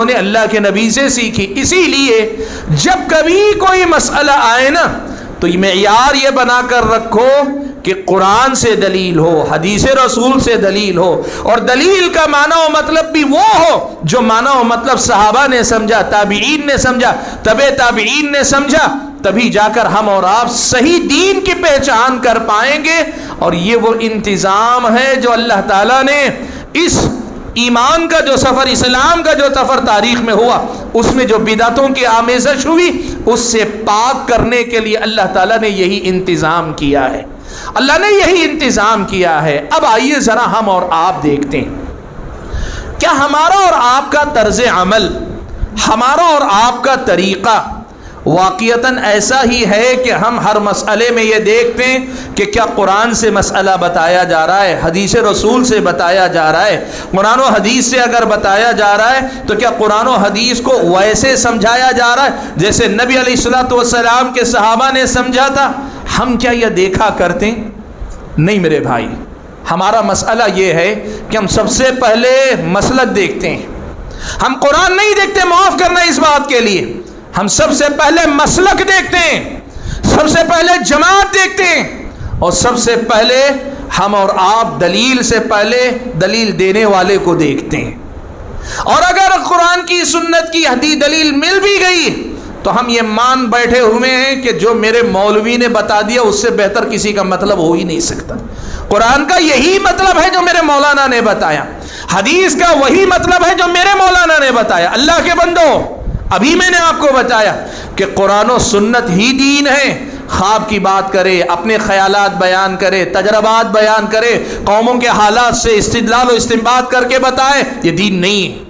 نے اللہ کے نبی سے سیکھی۔ اسی لیے جب کبھی کوئی مسئلہ آئے نا تو یہ معیار یہ بنا کر رکھو کہ قرآن سے دلیل ہو، حدیث رسول سے دلیل ہو، اور دلیل کا معنی و مطلب بھی وہ ہو جو معنی و مطلب صحابہ نے سمجھا، تابعین نے سمجھا، تبع تابعین نے سمجھا، تبھی جا کر ہم اور آپ صحیح دین کی پہچان کر پائیں گے۔ اور یہ وہ انتظام ہے جو اللہ تعالیٰ نے اس ایمان کا جو سفر، اسلام کا جو سفر تاریخ میں ہوا، اس میں جو بدعتوں کی آمیزش ہوئی، اس سے پاک کرنے کے لیے اللہ تعالیٰ نے یہی انتظام کیا ہے، اللہ نے یہی انتظام کیا ہے۔ اب آئیے ذرا ہم اور آپ دیکھتے ہیں کیا ہمارا اور آپ کا طرز عمل، ہمارا اور آپ کا طریقہ واقعتاً ایسا ہی ہے کہ ہم ہر مسئلے میں یہ دیکھتے ہیں کہ کیا قرآن سے مسئلہ بتایا جا رہا ہے، حدیث رسول سے بتایا جا رہا ہے، قرآن و حدیث سے اگر بتایا جا رہا ہے تو کیا قرآن و حدیث کو ویسے سمجھایا جا رہا ہے جیسے نبی علیہ الصلوۃ والسلام کے صحابہ نے سمجھا تھا؟ ہم کیا یہ دیکھا کرتے ہیں؟ نہیں میرے بھائی، ہمارا مسئلہ یہ ہے کہ ہم سب سے پہلے مسلک دیکھتے ہیں، ہم قرآن نہیں دیکھتے، معاف کرنا اس بات کے لیے، ہم سب سے پہلے مسلک دیکھتے ہیں، سب سے پہلے جماعت دیکھتے ہیں، اور سب سے پہلے ہم اور آپ دلیل سے پہلے دلیل دینے والے کو دیکھتے ہیں۔ اور اگر قرآن کی، سنت کی حدیث دلیل مل بھی گئی تو ہم یہ مان بیٹھے ہوئے ہیں کہ جو میرے مولوی نے بتا دیا اس سے بہتر کسی کا مطلب ہو ہی نہیں سکتا، قرآن کا یہی مطلب ہے جو میرے مولانا نے بتایا، حدیث کا وہی مطلب ہے جو میرے مولانا نے بتایا۔ اللہ کے بندو، ابھی میں نے آپ کو بتایا کہ قرآن و سنت ہی دین ہے۔ خواب کی بات کرے، اپنے خیالات بیان کرے، تجربات بیان کرے، قوموں کے حالات سے استدلال و استنباط کر کے بتائے، یہ دین نہیں ہے،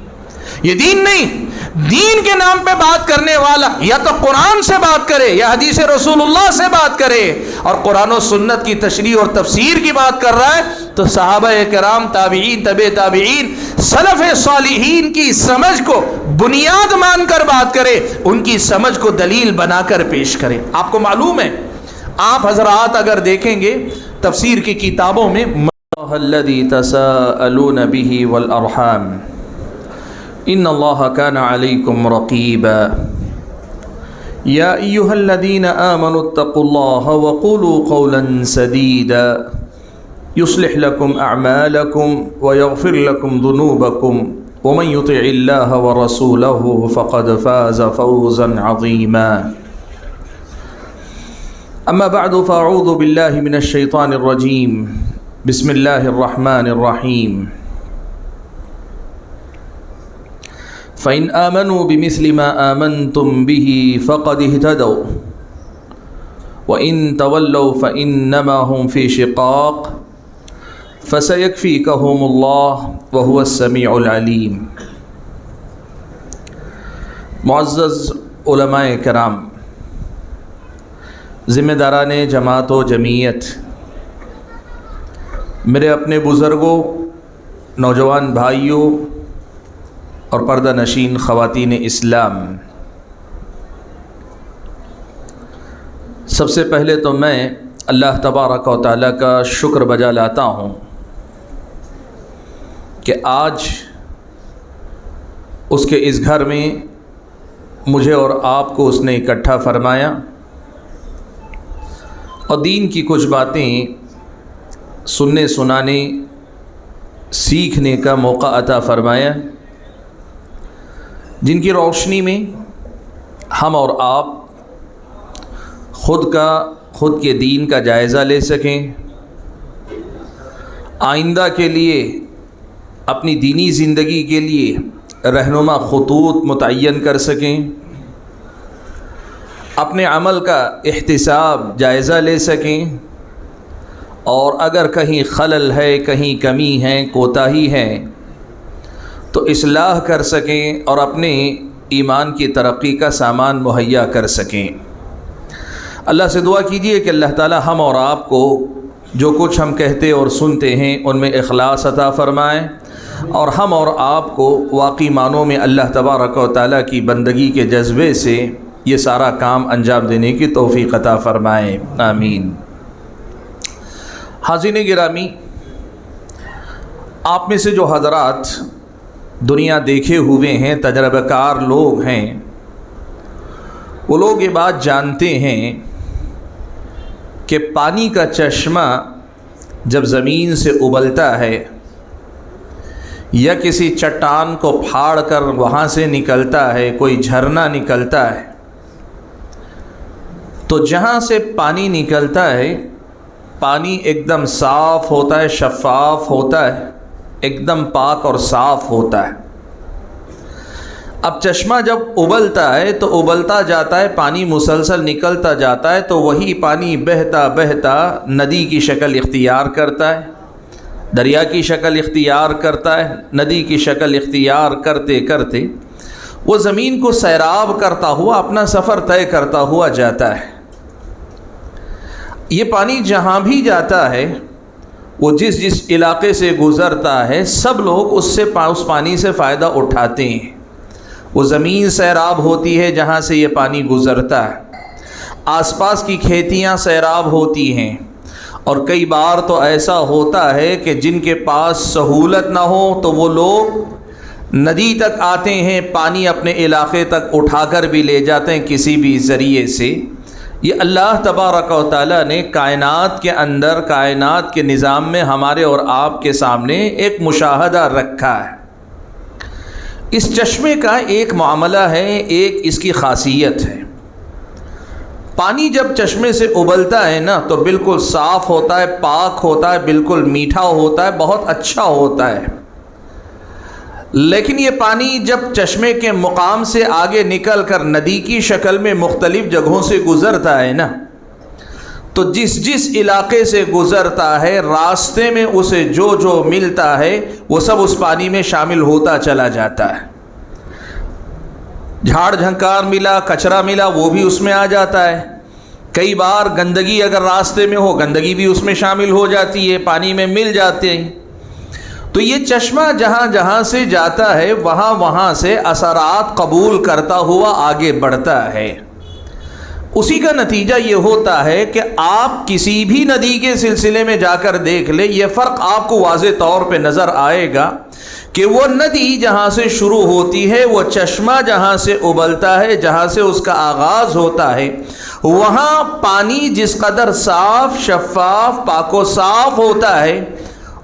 یہ دین نہیں۔ دین کے نام پہ بات کرنے والا یا تو قرآن سے بات کرے یا حدیث رسول اللہ سے بات کرے، اور قرآن و سنت کی تشریح اور تفسیر کی بات کر رہا ہے تو صحابہ کرام، تابعین، تبع تابعین، سلف صالحین کی سمجھ کو بنیاد مان کر بات کرے، ان کی سمجھ کو دلیل بنا کر پیش کرے۔ آپ کو معلوم ہے، آپ حضرات اگر دیکھیں گے تفسیر کی کتابوں میں الذی تساءلون به والارحام ان اللہ کان علیکم رقیبا یا ایھا الذین آمنوا اتقوا اللہ وقولوا قولا سدیدا یصلح لکم اعمالکم ویغفر لکم ذنوبکم ومن یطع اللہ ورسولہ فقد فاز فوزا عظیما اما بعد فاعوذ باللہ من الشیطان الرجیم بسم اللہ الرحمن الرحیم فَإِنْ آمَنُوا بِمِثْلِ مَا آمَنْتُمْ بِهِ فَقَدِ اهْتَدَوْا وَإِنْ تَوَلَّوْا فَإِنَّمَا هُمْ فِي شِقَاقٍ فَسَيَكْفِيكَهُمُ اللَّهُ وَهُوَ السَّمِيعُ الْعَلِيمُ۔ معزز علماء کرام، ذمہ داران جماعت و جمعیت، میرے اپنے بزرگوں، نوجوان بھائیوں اور پردہ نشین خواتین اسلام، سب سے پہلے تو میں اللہ تبارک و تعالیٰ کا شکر بجا لاتا ہوں کہ آج اس کے اس گھر میں مجھے اور آپ کو اس نے اکٹھا فرمایا اور دین کی کچھ باتیں سننے، سنانے، سیکھنے کا موقع عطا فرمایا، جن کی روشنی میں ہم اور آپ خود کے دین کا جائزہ لے سکیں، آئندہ کے لیے، اپنی دینی زندگی کے لیے رہنما خطوط متعین کر سکیں، اپنے عمل کا احتساب، جائزہ لے سکیں، اور اگر کہیں خلل ہے، کہیں کمی ہے، کوتاہی ہے تو اصلاح کر سکیں اور اپنے ایمان کی ترقی کا سامان مہیا کر سکیں۔ اللہ سے دعا کیجئے کہ اللہ تعالی ہم اور آپ کو جو کچھ ہم کہتے اور سنتے ہیں ان میں اخلاص عطا فرمائے، اور ہم اور آپ کو واقعی معنوں میں اللہ تبارک و تعالیٰ کی بندگی کے جذبے سے یہ سارا کام انجام دینے کی توفیق عطا فرمائے، آمین۔ حاضرین گرامی، آپ میں سے جو حضرات دنیا دیکھے ہوئے ہیں، تجربہ کار لوگ ہیں، وہ لوگ یہ بات جانتے ہیں کہ پانی کا چشمہ جب زمین سے ابلتا ہے یا کسی چٹان کو پھاڑ کر وہاں سے نکلتا ہے، کوئی جھرنا نکلتا ہے، تو جہاں سے پانی نکلتا ہے پانی ایک دم صاف ہوتا ہے، شفاف ہوتا ہے، ایک دم پاک اور صاف ہوتا ہے۔ اب چشمہ جب ابلتا ہے تو ابلتا جاتا ہے، پانی مسلسل نکلتا جاتا ہے، تو وہی پانی بہتا بہتا ندی کی شکل اختیار کرتا ہے، دریا کی شکل اختیار کرتا ہے، ندی کی شکل اختیار کرتے کرتے وہ زمین کو سیراب کرتا ہوا اپنا سفر طے کرتا ہوا جاتا ہے۔ یہ پانی جہاں بھی جاتا ہے، وہ جس علاقے سے گزرتا ہے، سب لوگ اس پانی سے فائدہ اٹھاتے ہیں۔ وہ زمین سیراب ہوتی ہے جہاں سے یہ پانی گزرتا ہے، آس پاس کی کھیتیاں سیراب ہوتی ہیں، اور کئی بار تو ایسا ہوتا ہے کہ جن کے پاس سہولت نہ ہو تو وہ لوگ ندی تک آتے ہیں، پانی اپنے علاقے تک اٹھا کر بھی لے جاتے ہیں کسی بھی ذریعے سے۔ یہ اللہ تبارک و تعالیٰ نے کائنات کے اندر، کائنات کے نظام میں ہمارے اور آپ کے سامنے ایک مشاہدہ رکھا ہے۔ اس چشمے کا ایک معاملہ ہے، ایک اس کی خاصیت ہے۔ پانی جب چشمے سے ابلتا ہے نا تو بالکل صاف ہوتا ہے، پاک ہوتا ہے، بالکل میٹھا ہوتا ہے، بہت اچھا ہوتا ہے۔ لیکن یہ پانی جب چشمے کے مقام سے آگے نکل کر ندی کی شکل میں مختلف جگہوں سے گزرتا ہے نا، تو جس علاقے سے گزرتا ہے راستے میں اسے جو ملتا ہے وہ سب اس پانی میں شامل ہوتا چلا جاتا ہے۔ جھاڑ جھنکار ملا، کچرا ملا، وہ بھی اس میں آ جاتا ہے۔ کئی بار گندگی اگر راستے میں ہو، گندگی بھی اس میں شامل ہو جاتی ہے، پانی میں مل جاتے ہیں۔ تو یہ چشمہ جہاں جہاں سے جاتا ہے وہاں سے اثرات قبول کرتا ہوا آگے بڑھتا ہے۔ اسی کا نتیجہ یہ ہوتا ہے کہ آپ کسی بھی ندی کے سلسلے میں جا کر دیکھ لیں، یہ فرق آپ کو واضح طور پہ نظر آئے گا کہ وہ ندی جہاں سے شروع ہوتی ہے، وہ چشمہ جہاں سے ابلتا ہے، جہاں سے اس کا آغاز ہوتا ہے، وہاں پانی جس قدر صاف، شفاف، پاک و صاف ہوتا ہے،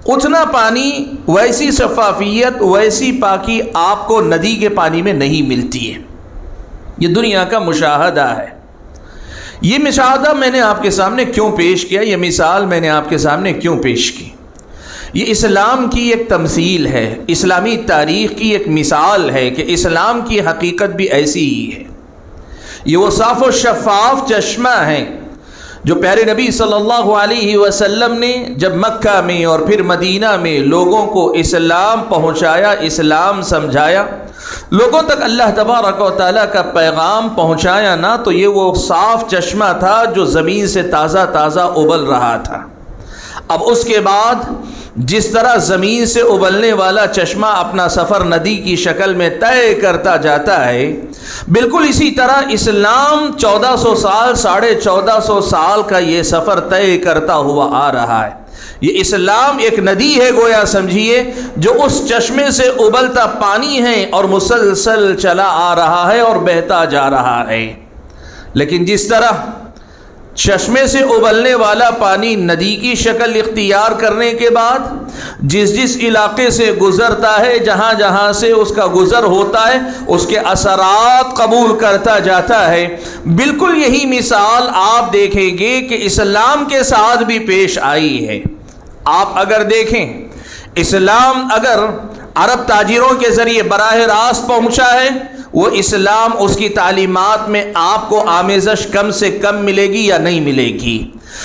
اتنا پانی، ویسی شفافیت، ویسی پاکی آپ کو ندی کے پانی میں نہیں ملتی ہے۔ یہ دنیا کا مشاہدہ ہے۔ یہ مشاہدہ میں نے آپ کے سامنے کیوں پیش کیا، یہ مثال میں نے آپ کے سامنے کیوں پیش کی؟ یہ اسلام کی ایک تمثیل ہے، اسلامی تاریخ کی ایک مثال ہے کہ اسلام کی حقیقت بھی ایسی ہی ہے۔ یہ وہ صاف و شفاف چشمہ ہے جو پیارے نبی صلی اللہ علیہ وسلم نے جب مکہ میں اور پھر مدینہ میں لوگوں کو اسلام پہنچایا، اسلام سمجھایا، لوگوں تک اللہ تبارک و تعالیٰ کا پیغام پہنچایا نا، تو یہ وہ صاف چشمہ تھا جو زمین سے تازہ تازہ ابل رہا تھا۔ اب اس کے بعد جس طرح زمین سے ابلنے والا چشمہ اپنا سفر ندی کی شکل میں طے کرتا جاتا ہے، بالکل اسی طرح اسلام 1400 سال، 1450 سال کا یہ سفر طے کرتا ہوا آ رہا ہے۔ یہ اسلام ایک ندی ہے گویا سمجھیے، جو اس چشمے سے ابلتا پانی ہے اور مسلسل چلا آ رہا ہے اور بہتا جا رہا ہے۔ لیکن جس طرح چشمے سے ابلنے والا پانی ندی کی شکل اختیار کرنے کے بعد جس علاقے سے گزرتا ہے، جہاں جہاں سے اس کا گزر ہوتا ہے، اس کے اثرات قبول کرتا جاتا ہے، بالکل یہی مثال آپ دیکھیں گے کہ اسلام کے ساتھ بھی پیش آئی ہے۔ آپ اگر دیکھیں، اسلام اگر عرب تاجروں کے ذریعے براہ راست پہنچا ہے، وہ اسلام اس کی تعلیمات میں آپ کو آمیزش کم سے کم ملے گی یا نہیں ملے گی،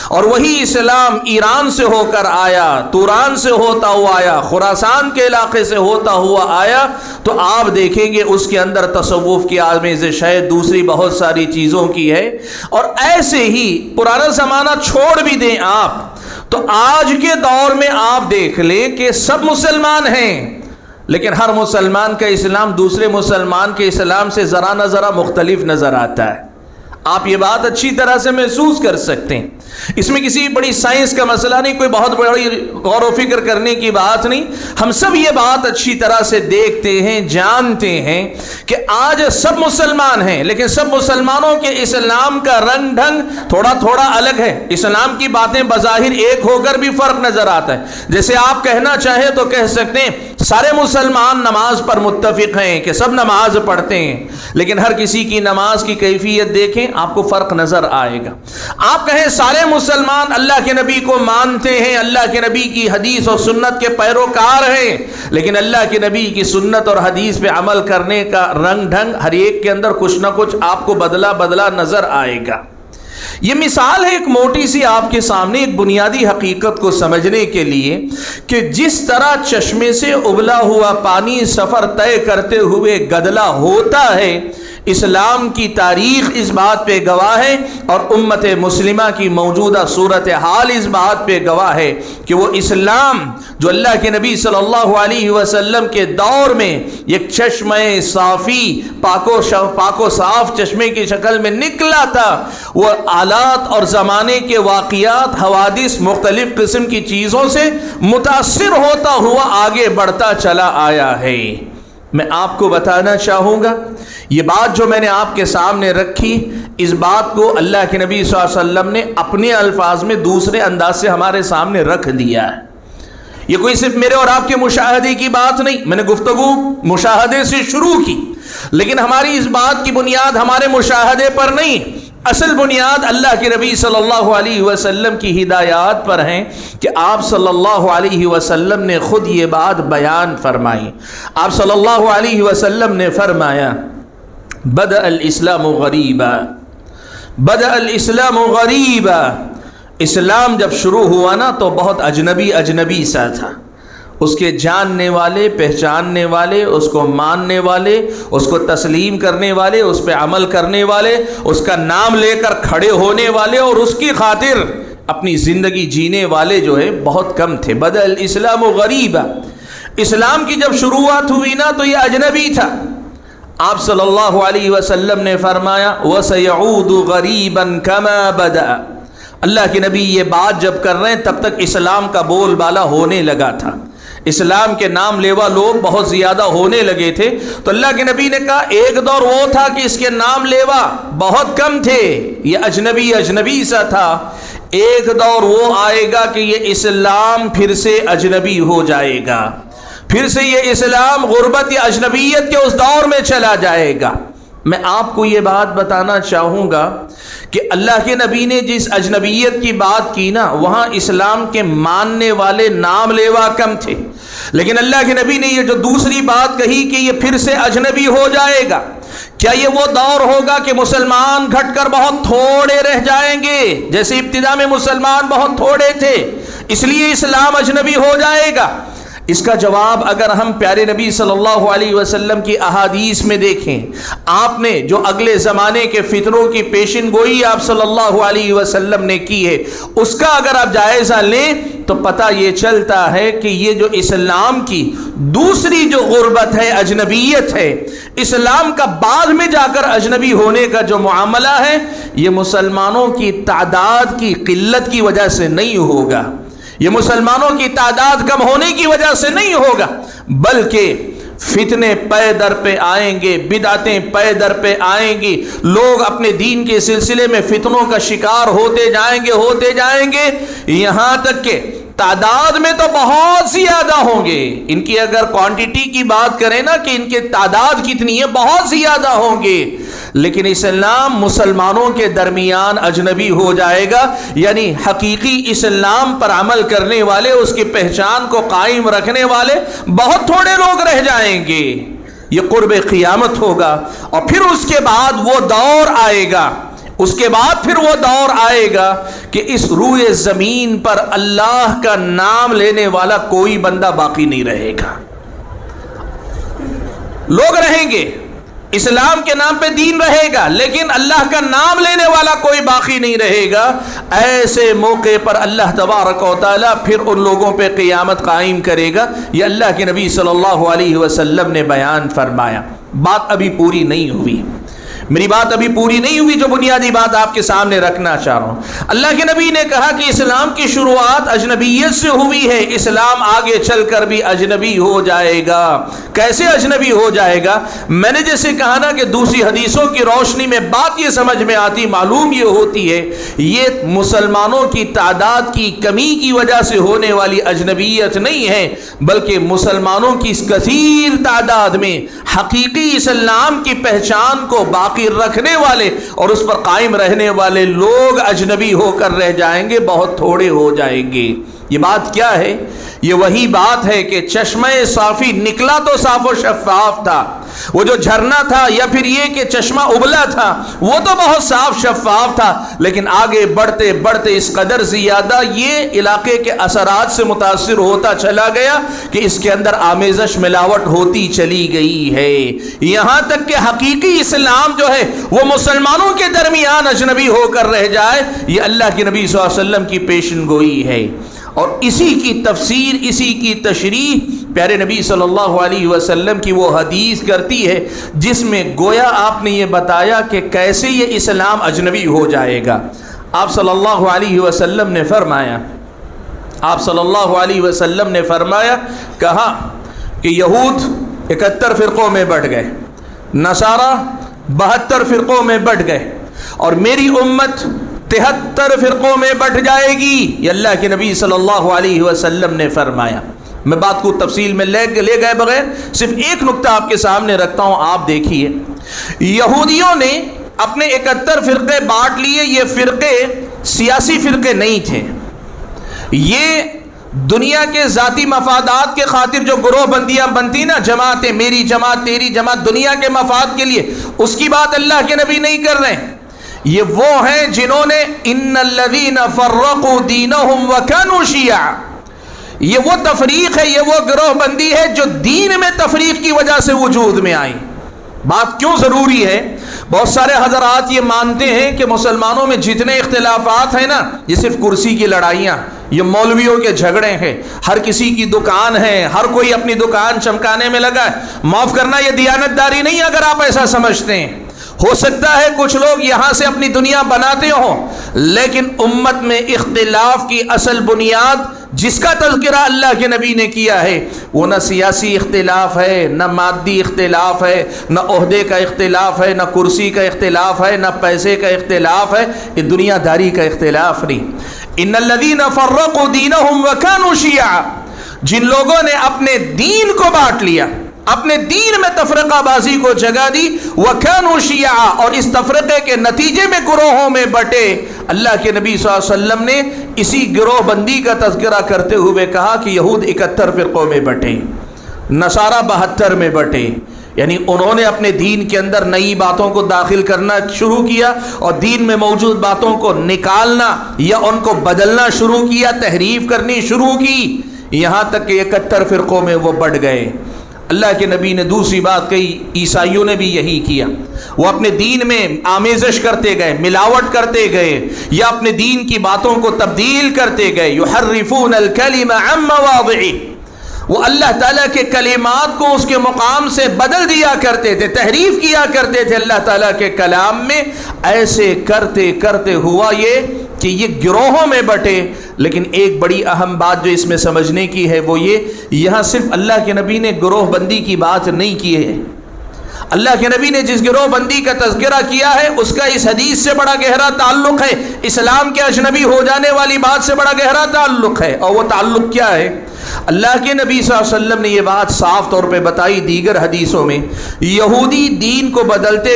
اور وہی اسلام ایران سے ہو کر آیا، توران سے ہوتا ہوا آیا، خراسان کے علاقے سے ہوتا ہوا آیا، تو آپ دیکھیں گے اس کے اندر تصوف کی آمیزش ہے، دوسری بہت ساری چیزوں کی ہے۔ اور ایسے ہی پرانا زمانہ چھوڑ بھی دیں آپ، تو آج کے دور میں آپ دیکھ لیں کہ سب مسلمان ہیں، لیکن ہر مسلمان کا اسلام دوسرے مسلمان کے اسلام سے ذرا نہ ذرا مختلف نظر آتا ہے۔ آپ یہ بات اچھی طرح سے محسوس کر سکتے ہیں۔ اس میں کسی بڑی سائنس کا مسئلہ نہیں، کوئی بہت بڑی غور و فکر کرنے کی بات نہیں. ہم سب یہ بات اچھی طرح سے دیکھتے ہیں، جانتے ہیں کہ آج سب مسلمان ہیں، لیکن سب مسلمانوں کے اسلام کا رنگ ڈھنگ تھوڑا تھوڑا الگ ہے. اسلام کی باتیں بظاہر ایک ہو کر بھی فرق نظر آتا ہے. جیسے آپ کہنا چاہیں تو کہہ سکتے ہیں سارے مسلمان نماز پر متفق ہیں کہ سب نماز پڑھتے ہیں، لیکن ہر کسی کی نماز کی کیفیت دیکھیں آپ کو فرق نظر آئے گا. آپ کہیں سارے مسلمان اللہ کے نبی کو مانتے ہیں، اللہ کے نبی کی حدیث اور سنت کے پیروکار ہیں، لیکن اللہ کے نبی کی سنت اور حدیث پہ عمل کرنے کا رنگ ڈھنگ ہر ایک کے اندر کچھ نہ کچھ آپ کو بدلا نظر آئے گا. یہ مثال ہے ایک موٹی سی آپ کے سامنے ایک بنیادی حقیقت کو سمجھنے کے لیے کہ جس طرح چشمے سے ابلا ہوا پانی سفر طے کرتے ہوئے گدلا ہوتا ہے، اسلام کی تاریخ اس بات پہ گواہ ہے اور امت مسلمہ کی موجودہ صورتحال اس بات پہ گواہ ہے کہ وہ اسلام جو اللہ کے نبی صلی اللہ علیہ وسلم کے دور میں ایک چشمہ صافی پاک و صاف چشمے کی شکل میں نکلا تھا، وہ آلات اور زمانے کے واقعات، حوادث، مختلف قسم کی چیزوں سے متاثر ہوتا ہوا آگے بڑھتا چلا آیا ہے. میں آپ کو بتانا چاہوں گا یہ بات جو میں نے آپ کے سامنے رکھی، اس بات کو اللہ کے نبی صلی اللہ علیہ وسلم نے اپنے الفاظ میں دوسرے انداز سے ہمارے سامنے رکھ دیا ہے. یہ کوئی صرف میرے اور آپ کے مشاہدے کی بات نہیں. میں نے گفتگو مشاہدے سے شروع کی، لیکن ہماری اس بات کی بنیاد ہمارے مشاہدے پر نہیں، اصل بنیاد اللہ کے نبی صلی اللہ علیہ وسلم کی ہدایات پر ہیں کہ آپ صلی اللہ علیہ وسلم نے خود یہ بات بیان فرمائی. آپ صلی اللہ علیہ وسلم نے فرمایا بدأ الاسلام غریبا، بدأ الاسلام غریبا. اسلام جب شروع ہوا نا تو بہت اجنبی سا تھا. اس کے جاننے والے، پہچاننے والے، اس کو ماننے والے، اس کو تسلیم کرنے والے، اس پہ عمل کرنے والے، اس کا نام لے کر کھڑے ہونے والے اور اس کی خاطر اپنی زندگی جینے والے جو ہے بہت کم تھے. بدأ الاسلام غریبا. اسلام کی جب شروعات ہوئی نا تو یہ اجنبی تھا. آپ صلی اللہ علیہ وسلم نے فرمایا وَسَيَعُودُ غَرِيبًا كَمَا بَدَأَ. اللہ کے نبی یہ بات جب کر رہے ہیں تب تک اسلام کا بول بالا ہونے لگا تھا، اسلام کے نام لیوا لوگ بہت زیادہ ہونے لگے تھے. تو اللہ کے نبی نے کہا ایک دور وہ تھا کہ اس کے نام لیوا بہت کم تھے، یہ اجنبی سا تھا. ایک دور وہ آئے گا کہ یہ اسلام پھر سے اجنبی ہو جائے گا، پھر سے یہ اسلام غربت یا اجنبیت کے اس دور میں چلا جائے گا. میں آپ کو یہ بات بتانا چاہوں گا کہ اللہ کے نبی نے جس اجنبیت کی بات کی نا وہاں اسلام کے ماننے والے نام لیوا کم تھے، لیکن اللہ کے نبی نے یہ جو دوسری بات کہی کہ یہ پھر سے اجنبی ہو جائے گا، کیا یہ وہ دور ہوگا کہ مسلمان گھٹ کر بہت تھوڑے رہ جائیں گے؟ جیسے ابتدا میں مسلمان بہت تھوڑے تھے اس لیے اسلام اجنبی ہو جائے گا. اس کا جواب اگر ہم پیارے نبی صلی اللہ علیہ وسلم کی احادیث میں دیکھیں، آپ نے جو اگلے زمانے کے فتنوں کی پیشن گوئی آپ صلی اللہ علیہ وسلم نے کی ہے، اس کا اگر آپ جائزہ لیں تو پتہ یہ چلتا ہے کہ یہ جو اسلام کی دوسری جو غربت ہے، اجنبیت ہے، اسلام کا بعد میں جا کر اجنبی ہونے کا جو معاملہ ہے، یہ مسلمانوں کی تعداد کی قلت کی وجہ سے نہیں ہوگا، یہ مسلمانوں کی تعداد کم ہونے کی وجہ سے نہیں ہوگا، بلکہ فتنے پے در پہ آئیں گے، بدعتیں پے در پہ آئیں گی، لوگ اپنے دین کے سلسلے میں فتنوں کا شکار ہوتے جائیں گے یہاں تک کہ تعداد میں تو بہت زیادہ ہوں گے. ان کی اگر کوانٹٹی کی بات کریں نا کہ ان کی تعداد کتنی ہے، بہت زیادہ ہوں گے، لیکن اسلام مسلمانوں کے درمیان اجنبی ہو جائے گا. یعنی حقیقی اسلام پر عمل کرنے والے، اس کی پہچان کو قائم رکھنے والے بہت تھوڑے لوگ رہ جائیں گے. یہ قرب قیامت ہوگا اور پھر اس کے بعد وہ دور آئے گا، اس کے بعد پھر وہ دور آئے گا کہ اس روئے زمین پر اللہ کا نام لینے والا کوئی بندہ باقی نہیں رہے گا. لوگ رہیں گے، اسلام کے نام پہ دین رہے گا، لیکن اللہ کا نام لینے والا کوئی باقی نہیں رہے گا. ایسے موقع پر اللہ تبارک و تعالیٰ پھر ان لوگوں پہ قیامت قائم کرے گا. یہ اللہ کے نبی صلی اللہ علیہ وسلم نے بیان فرمایا. بات ابھی پوری نہیں ہوئی. میری بات ابھی پوری نہیں ہوئی، جو بنیادی بات آپ کے سامنے رکھنا چاہ رہا ہوں۔ اللہ کے نبی نے کہا کہ اسلام کی شروعات اجنبیت سے ہوئی ہے، اسلام آگے چل کر بھی اجنبی ہو جائے گا۔ کیسے اجنبی ہو جائے گا؟ میں نے جیسے کہا نا کہ دوسری حدیثوں کی روشنی میں بات یہ سمجھ میں آتی، معلوم یہ ہوتی ہے یہ مسلمانوں کی تعداد کی کمی کی وجہ سے ہونے والی اجنبیت نہیں ہے، بلکہ مسلمانوں کی اس کثیر تعداد میں حقیقی اسلام کی پہچان کو باقی رکھنے والے اور اس پر قائم رہنے والے لوگ اجنبی ہو کر رہ جائیں گے، بہت تھوڑے ہو جائیں گے۔ یہ بات کیا ہے؟ یہ وہی بات ہے کہ چشمہ صافی نکلا تو صاف و شفاف تھا، وہ جو جھرنا تھا یا پھر یہ کہ چشمہ ابلا تھا وہ تو بہت صاف شفاف تھا، لیکن آگے بڑھتے بڑھتے اس قدر زیادہ یہ علاقے کے اثرات سے متاثر ہوتا چلا گیا کہ اس کے اندر آمیزش ملاوٹ ہوتی چلی گئی ہے، یہاں تک کہ حقیقی اسلام جو ہے وہ مسلمانوں کے درمیان اجنبی ہو کر رہ جائے۔ یہ اللہ کے نبی صلی اللہ علیہ وسلم کی پیشن گوئی ہے، اور اسی کی تفسیر، اسی کی تشریح پیارے نبی صلی اللہ علیہ وسلم کی وہ حدیث کرتی ہے جس میں گویا آپ نے یہ بتایا کہ کیسے یہ اسلام اجنبی ہو جائے گا۔ آپ صلی اللہ علیہ وسلم نے فرمایا، آپ صلی اللہ علیہ وسلم نے فرمایا، کہا کہ یہود 71 فرقوں میں بٹ گئے، نصارہ 72 فرقوں میں بٹ گئے، اور میری امت 73 فرقوں میں بٹ جائے گی۔ یہ اللہ کے نبی صلی اللہ علیہ وسلم نے فرمایا۔ میں بات کو تفصیل میں لے گئے بغیر صرف ایک نقطہ آپ کے سامنے رکھتا ہوں، آپ دیکھیے۔ یہودیوں نے اپنے 71 فرقے بانٹ لیے، یہ فرقے سیاسی فرقے نہیں تھے، یہ دنیا کے ذاتی مفادات کے خاطر جو گروہ بندیاں بنتی نا، جماعتیں، میری جماعت تیری جماعت، دنیا کے مفاد کے لیے، اس کی بات اللہ کے نبی نہیں کر رہے ہیں۔ یہ وہ ہیں جنہوں نے ان الذین فرقوا دینہم وکانوا شیعا، یہ وہ تفریق ہے، یہ وہ گروہ بندی ہے جو دین میں تفریق کی وجہ سے وجود میں آئی۔ بات کیوں ضروری ہے؟ بہت سارے حضرات یہ مانتے ہیں کہ مسلمانوں میں جتنے اختلافات ہیں نا، یہ صرف کرسی کی لڑائیاں، یہ مولویوں کے جھگڑے ہیں، ہر کسی کی دکان ہے، ہر کوئی اپنی دکان چمکانے میں لگا ہے۔ معاف کرنا، یہ دیانت داری نہیں اگر آپ ایسا سمجھتے ہیں۔ ہو سکتا ہے کچھ لوگ یہاں سے اپنی دنیا بناتے ہوں، لیکن امت میں اختلاف کی اصل بنیاد جس کا تذکرہ اللہ کے نبی نے کیا ہے وہ نہ سیاسی اختلاف ہے، نہ مادی اختلاف ہے، نہ عہدے کا اختلاف ہے، نہ کرسی کا اختلاف ہے، نہ پیسے کا اختلاف ہے، یہ دنیا داری کا اختلاف نہیں۔ ان الذین فرقوا دینہم وکانوا شیعا، جن لوگوں نے اپنے دین کو بانٹ لیا، اپنے دین میں تفرقہ بازی کو جگہ دی، وَكَانُوا شِيَعًا، اور اس تفرقے کے نتیجے میں گروہوں میں بٹے۔ اللہ کے نبی صلی اللہ علیہ وسلم نے اسی گروہ بندی کا تذکرہ کرتے ہوئے کہا کہ یہود 71 فرقوں میں بٹے، نصارہ 72 میں بٹے، یعنی انہوں نے اپنے دین کے اندر نئی باتوں کو داخل کرنا شروع کیا اور دین میں موجود باتوں کو نکالنا یا ان کو بدلنا شروع کیا، تحریف کرنی شروع کی، یہاں تک کہ 71 فرقوں میں وہ بٹ گئے۔ اللہ کے نبی نے دوسری بات کہی، عیسائیوں نے بھی یہی کیا، وہ اپنے دین میں آمیزش کرتے گئے، ملاوٹ کرتے گئے، یا اپنے دین کی باتوں کو تبدیل کرتے گئے۔ یحرفون الکلم عن مواضعہ، وہ اللہ تعالیٰ کے کلمات کو اس کے مقام سے بدل دیا کرتے تھے، تحریف کیا کرتے تھے اللہ تعالیٰ کے کلام میں۔ ایسے کرتے کرتے ہوا یہ کہ یہ گروہوں میں بٹے۔ لیکن ایک بڑی اہم بات جو اس میں سمجھنے کی ہے وہ یہ، یہاں صرف اللہ کے نبی نے گروہ بندی کی بات نہیں کی ہے، اللہ کے نبی نے جس گروہ بندی کا تذکرہ کیا ہے اس کا اس حدیث سے بڑا گہرا تعلق ہے، اسلام کے اجنبی ہو جانے والی بات سے بڑا گہرا تعلق ہے۔ اور وہ تعلق کیا ہے؟ اللہ کے نبی صلی اللہ علیہ وسلم نے یہ بات صاف طور پہ بتائی دیگر حدیثوں میں، یہودی دین کو بدلتے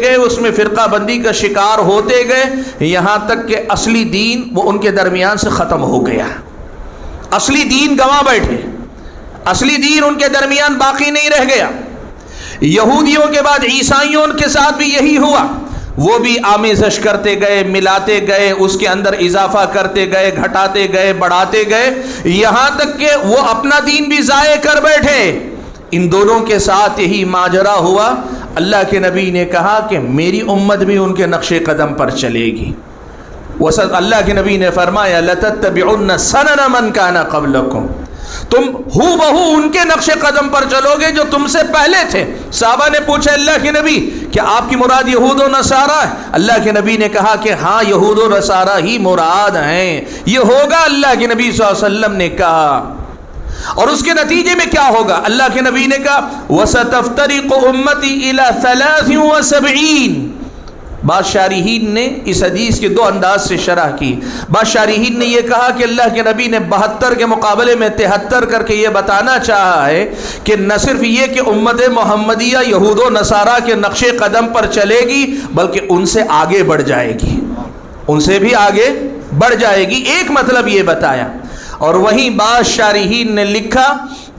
گئے، اس میں فرقہ بندی کا شکار ہوتے گئے، یہاں تک کہ اصلی دین وہ ان کے درمیان سے ختم ہو گیا، اصلی دین گنوا بیٹھے، اصلی دین ان کے درمیان باقی نہیں رہ گیا۔ یہودیوں کے بعد عیسائیوں کے ساتھ بھی یہی ہوا، وہ بھی آمیزش کرتے گئے، ملاتے گئے، اس کے اندر اضافہ کرتے گئے، گھٹاتے گئے، بڑھاتے گئے، یہاں تک کہ وہ اپنا دین بھی ضائع کر بیٹھے۔ ان دونوں کے ساتھ یہی ماجرا ہوا۔ اللہ کے نبی نے کہا کہ میری امت بھی ان کے نقش قدم پر چلے گی۔ اللہ کے نبی نے فرمایا لَتَتَّبِعُنَّ سَنَنَ مَنْ كَانَ قَبْلَكُمْ، تم ہو بہو ان کے نقش قدم پر چلو گے جو تم سے پہلے تھے۔ صحابہ نے پوچھا اللہ کے نبی کیا آپ کی مراد یہود و نصارہ ہے؟ اللہ کے نبی نے کہا کہ ہاں یہود و نصارہ ہی مراد ہیں، یہ ہوگا اللہ کے نبی صلی اللہ علیہ وسلم نے کہا۔ اور اس کے نتیجے میں کیا ہوگا؟ اللہ کے نبی نے کہا وَسَتَفْتَرِقُ أُمَّتِي إِلَى 73۔ بعض شارحین نے اس حدیث کے دو انداز سے شرح کی۔ بعض شارحین نے یہ کہا کہ اللہ کے نبی نے 72 کے مقابلے میں 73 کر کے یہ بتانا چاہا ہے کہ نہ صرف یہ کہ امت محمدیہ یہود و نصارہ کے نقش قدم پر چلے گی بلکہ ان سے آگے بڑھ جائے گی، ان سے بھی آگے بڑھ جائے گی، ایک مطلب یہ بتایا۔ اور وہیں بعض شارحین نے لکھا